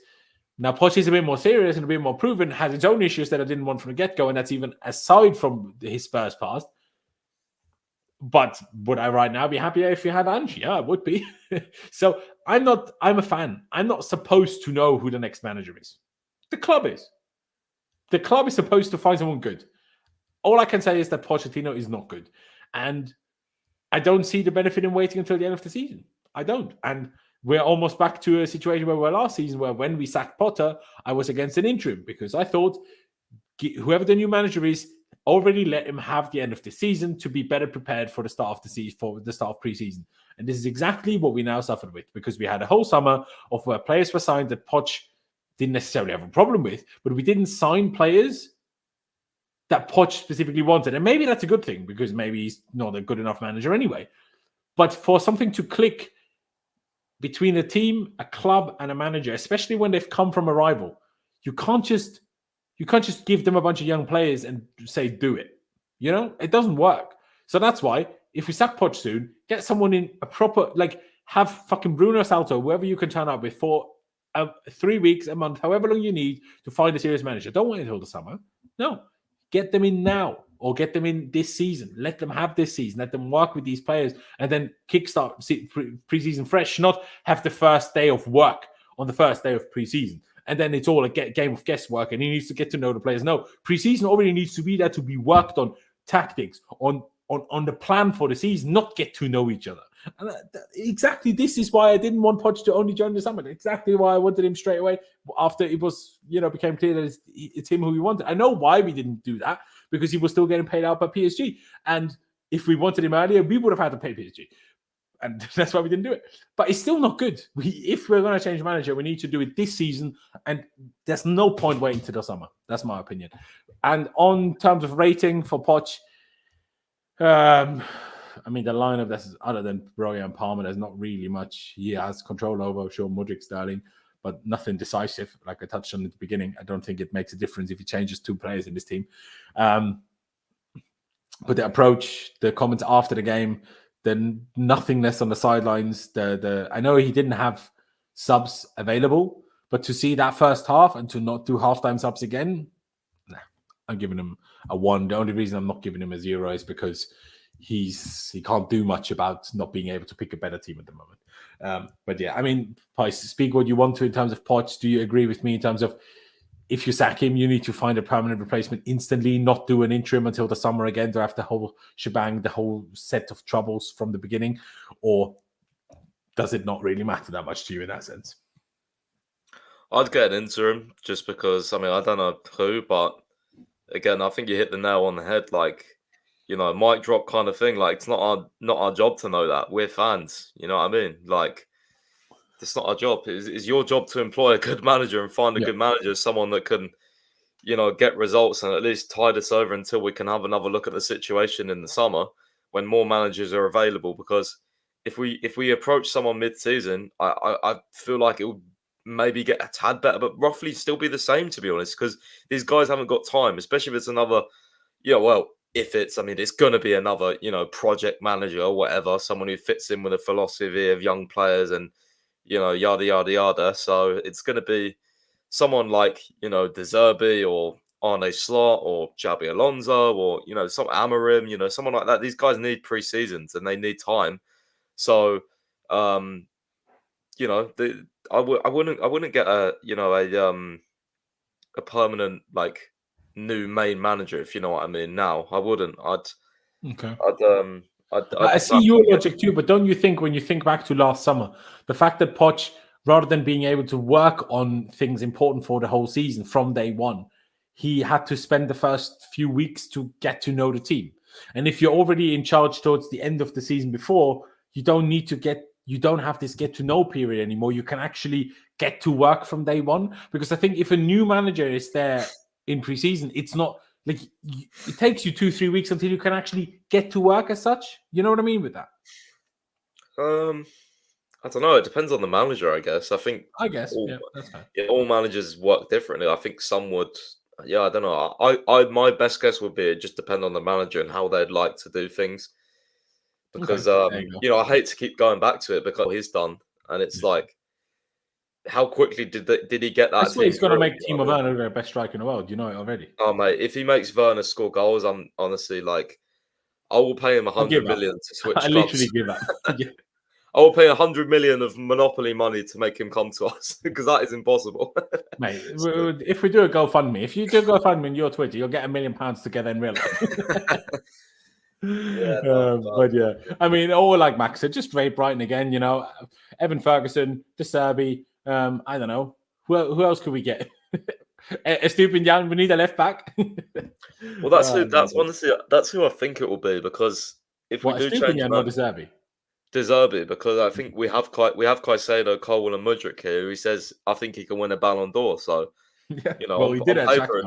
Now, Poch is a bit more serious and a bit more proven, has its own issues that I didn't want from the get-go, and that's even aside from his Spurs past. But would I right now be happier if you had Ange? Yeah, I would be. So I'm a fan. I'm not supposed to know who the next manager is. The club is. The club is supposed to find someone good. All I can say is that Pochettino is not good. And I don't see the benefit in waiting until the end of the season. I don't. And we're almost back to a situation where we were last season, where when we sacked Potter, I was against an interim, because I thought whoever the new manager is, already let him have the end of the season to be better prepared for the start of the season, for the start of pre-season. And this is exactly what we now suffered with, because we had a whole summer of where players were signed that Poch didn't necessarily have a problem with, but we didn't sign players that Poch specifically wanted. And maybe that's a good thing, because maybe he's not a good enough manager anyway. But for something to click between a team, a club, and a manager, especially when they've come from a rival, you can't just give them a bunch of young players and say, do it. You know, it doesn't work. So that's why, if we sack Poch soon, get someone in a proper, like, have fucking Bruno Salto, whoever you can turn up with, for 3 weeks, a month, however long you need to find a serious manager. Don't wait until the summer. No. Get them in now, or get them in this season. Let them have this season. Let them work with these players, and then kickstart preseason fresh. Not have the first day of work on the first day of preseason, and then it's all a game of guesswork, and he needs to get to know the players. No, preseason already needs to be there to be worked on tactics, on on the plan for the season, not get to know each other. And exactly this is why I didn't want Poch to only join the summit. Exactly why I wanted him straight away after it was, became clear that it's him who we wanted. I know why we didn't do that, because he was still getting paid out by PSG. And if we wanted him earlier, we would have had to pay PSG. And that's why we didn't do it. But it's still not good. If we're going to change manager, we need to do it this season. And there's no point waiting till the summer. That's my opinion. And on terms of rating for Poch, I mean, the lineup that's other than Broya and Palmer, there's not really much he has control over. Sure, Mudryk, Sterling, but nothing decisive. Like I touched on at the beginning, I don't think it makes a difference if he changes 2 players in this team. But the approach, the comments after the game, the nothingness on the sidelines. I know he didn't have subs available, but to see that first half and to not do halftime subs again, I'm giving him a 1. The only reason I'm not giving him a 0 is because he can't do much about not being able to pick a better team at the moment. But yeah, I mean, Pice, speak what you want to in terms of Poch. Do you agree with me in terms of if you sack him, you need to find a permanent replacement instantly, not do an interim until the summer again to have the whole shebang, the whole set of troubles from the beginning? Or does it not really matter that much to you in that sense? I'd get an interim just because, I mean, I don't know who, but again, I think you hit the nail on the head. Like, mic drop kind of thing. Like, it's not our job to know that. We're fans. You know what I mean? Like, it's not our job. It's your job to employ a good manager and find a good manager, someone that can, get results and at least tide us over until we can have another look at the situation in the summer when more managers are available. Because if we approach someone mid-season, I feel like it would maybe get a tad better, but roughly still be the same, to be honest, because these guys haven't got time, especially if it's another, it's going to be another, project manager or whatever, someone who fits in with a philosophy of young players and, yada, yada, yada. So it's going to be someone like, De Zerbi or Arne Slot or Xabi Alonso or, some Amorim, someone like that. These guys need pre-seasons and they need time. So, I wouldn't get a permanent, like, new main manager, if you know what I mean. Now I wouldn't. I see your logic too, but don't you think when you think back to last summer, the fact that Poch, rather than being able to work on things important for the whole season from day one, he had to spend the first few weeks to get to know the team. And if you're already in charge towards the end of the season before, you don't have this get to know period anymore. You can actually get to work from day one. Because I think if a new manager is there in preseason, it's not like it takes you 2-3 weeks until you can actually get to work as such. You know what I mean with that? I don't know. It depends on the manager, I guess. That's fine. That's fine. Yeah, all managers work differently. I think some would. Yeah, I don't know. My best guess would be it just depend on the manager and how they'd like to do things. Because I hate to keep going back to it because he's done, and it's like, how quickly did he get that? That's why he's going to make Timo Werner the best striker in the world. You know it already. Oh mate, if he makes Werner score goals, I'm honestly like, I will pay him 100 million to switch clubs. I literally give up. I will pay 100 million of monopoly money to make him come to us because that is impossible. Mate, if we do a GoFundMe, if you do a GoFundMe on your Twitter, you'll get £1 million together in real life. But yeah, I mean, all like Max said, just rate Brighton again. Evan Ferguson, De Zerbi. I don't know who else could we get. Estupiñán, we need a left back. Well, that's honestly that's who I think it will be, because if we do change, or De Zerbi? De Zerbi, because I think we have Caicedo, Cole, and Mudryk here. Who he says I think he can win a Ballon d'Or. So well, he did on paper,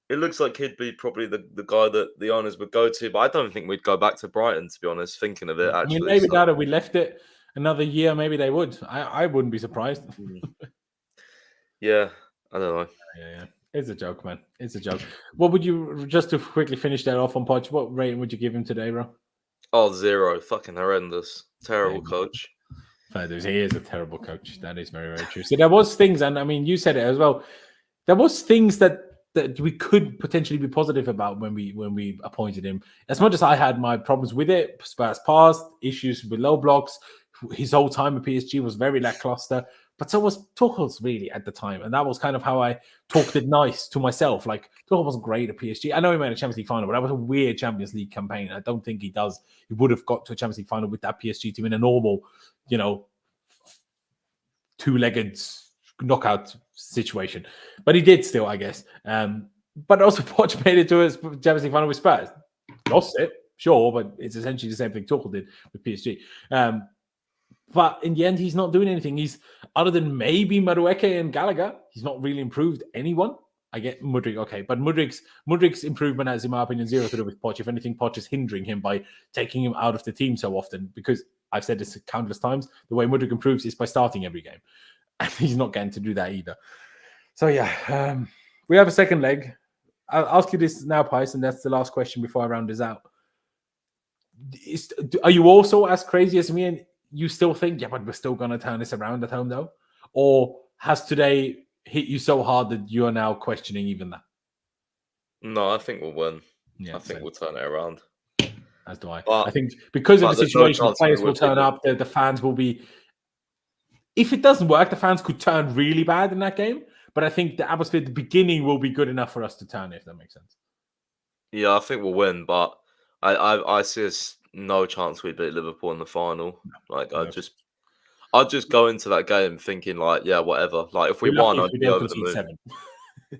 it looks like he'd be probably the guy that the owners would go to, but I don't think we'd go back to Brighton, to be honest, thinking of it, actually. I mean, maybe now that we left it another year, maybe they would. I wouldn't be surprised. Yeah, I don't know. Yeah. It's a joke, man. It's a joke. What would you, just to quickly finish that off on Poch, what rating would you give him today, bro? Oh, 0. Fucking horrendous. Terrible coach. He is a terrible coach. That is very, very true. So there was things, and I mean, you said it as well. There was things that we could potentially be positive about when we appointed him. As much as I had my problems with it, Spurs past, issues with low blocks, his whole time at PSG was very lackluster, but so was Tuchel's really at the time. And that was kind of how I talked it nice to myself. Like, Tuchel wasn't great at PSG. I know he made a Champions League final, but that was a weird Champions League campaign. I don't think he would have got to a Champions League final with that PSG team in a normal, two-legged knockout situation. But he did still, I guess. But also, Poch made it to a Champions League final with Spurs. Lost it, sure, but it's essentially the same thing Tuchel did with PSG. But in the end, he's not doing anything. He's, other than maybe Madueke and Gallagher, he's not really improved anyone. I get Mudryk, okay, but Mudryk's improvement has, in my opinion, zero to do with Poch. If anything, Poch is hindering him by taking him out of the team so often, because I've said this countless times, the way Mudryk improves is by starting every game. And he's not getting to do that either. So yeah, we have a second leg. I'll ask you this now, Pice, and that's the last question before I round this out. Are you also as crazy as me and you still think, yeah, but we're still going to turn this around at home though? Or has today hit you so hard that you are now questioning even that? No, I think we'll win. Yeah, I think we'll turn it around. As do I. But, I think because of the situation, no the players will turn up, the fans will be... If it doesn't work, the fans could turn really bad in that game. But I think the atmosphere at the beginning will be good enough for us to turn, if that makes sense. Yeah, I think we'll win, but I see us no chance we beat Liverpool in the final. I'd just go into that game thinking like, yeah, whatever. Like if we won, I'd be over the moon.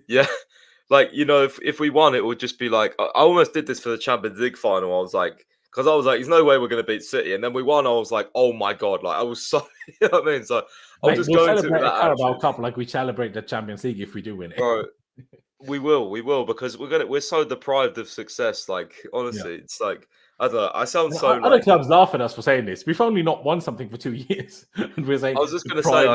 Yeah, like if we won, it would just be like I almost did this for the Champions League final. I was like, because I was like, there's no way we're going to beat City, and then we won. I was like, oh my god, like I was so, you know what I mean? So I'll just go into celebrate that the Carabao Cup like we celebrate the Champions League if we do win it. Bro, we will because we're so deprived of success. Like honestly, it's like I don't know. I sound so. Other clubs laugh at us for saying this. We've only not won something for 2 years, and we're saying. I was just going to say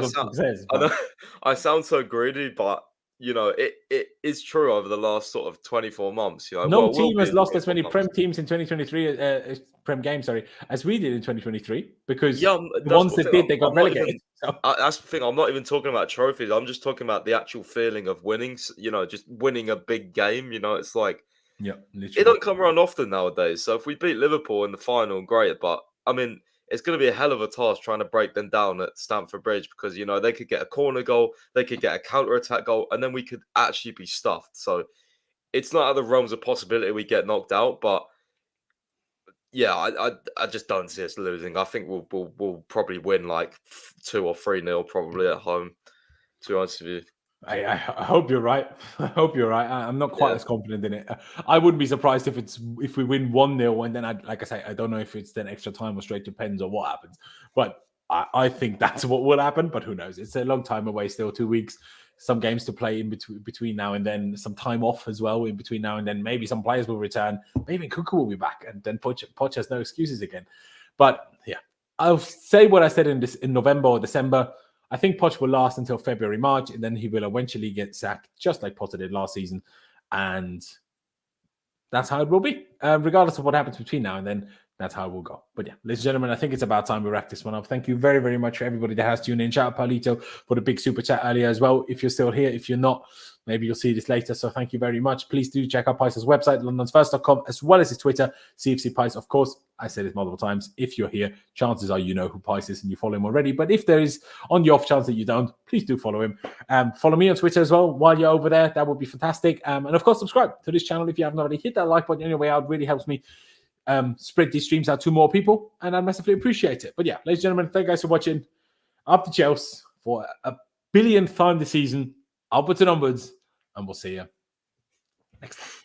I sound so greedy, but it is true over the last sort of 24 months. No team has lost as many Prem teams in 2023, Prem games, as we did in 2023, because the ones that did, they got relegated. That's the thing. I'm not even talking about trophies. I'm just talking about the actual feeling of winning. Just winning a big game. It's like, it don't come around often nowadays. So if we beat Liverpool in the final, great. But I mean, it's going to be a hell of a task trying to break them down at Stamford Bridge because, they could get a corner goal, they could get a counter-attack goal, and then we could actually be stuffed. So it's not out of the realms of possibility we get knocked out, but yeah, I just don't see us losing. I think we'll probably win like 2 or 3-0 probably at home, to be honest with you. I hope you're right. I hope you're right. I'm not quite as confident in it. I wouldn't be surprised if we win 1-0 and then like I say, I don't know if it's then extra time or straight to pens or what happens. But I think that's what will happen. But who knows? It's a long time away still, 2 weeks. Some games to play in between now and then. Some time off as well in between now and then. Maybe some players will return. Maybe Cuckoo will be back, and then Poch has no excuses again. But yeah, I'll say what I said in November or December. I think Poch will last until February, March, and then he will eventually get sacked, just like Potter did last season. And that's how it will be. Regardless of what happens between now and then, that's how it will go. But yeah, ladies and gentlemen, I think it's about time we wrap this one up. Thank you very, very much for everybody that has tuned in. Shout out Paulito for the big super chat earlier as well. If you're still here, if you're not, maybe you'll see this later. So thank you very much. Please do check out Pice's website, londonsfirst.com, as well as his Twitter, CFC Pice. Of course, I said it multiple times. If you're here, chances are you know who Pice is and you follow him already. But if there is, on the off chance that you don't, please do follow him. Follow me on Twitter as well while you're over there. That would be fantastic. And of course, subscribe to this channel if you haven't already. Hit that like button anyway out. It really helps me spread these streams out to more people, and I massively appreciate it. But yeah, ladies and gentlemen, thank you guys for watching. Up to Chelsea for a billionth time this season. Upwards and onwards, and we'll see you next time.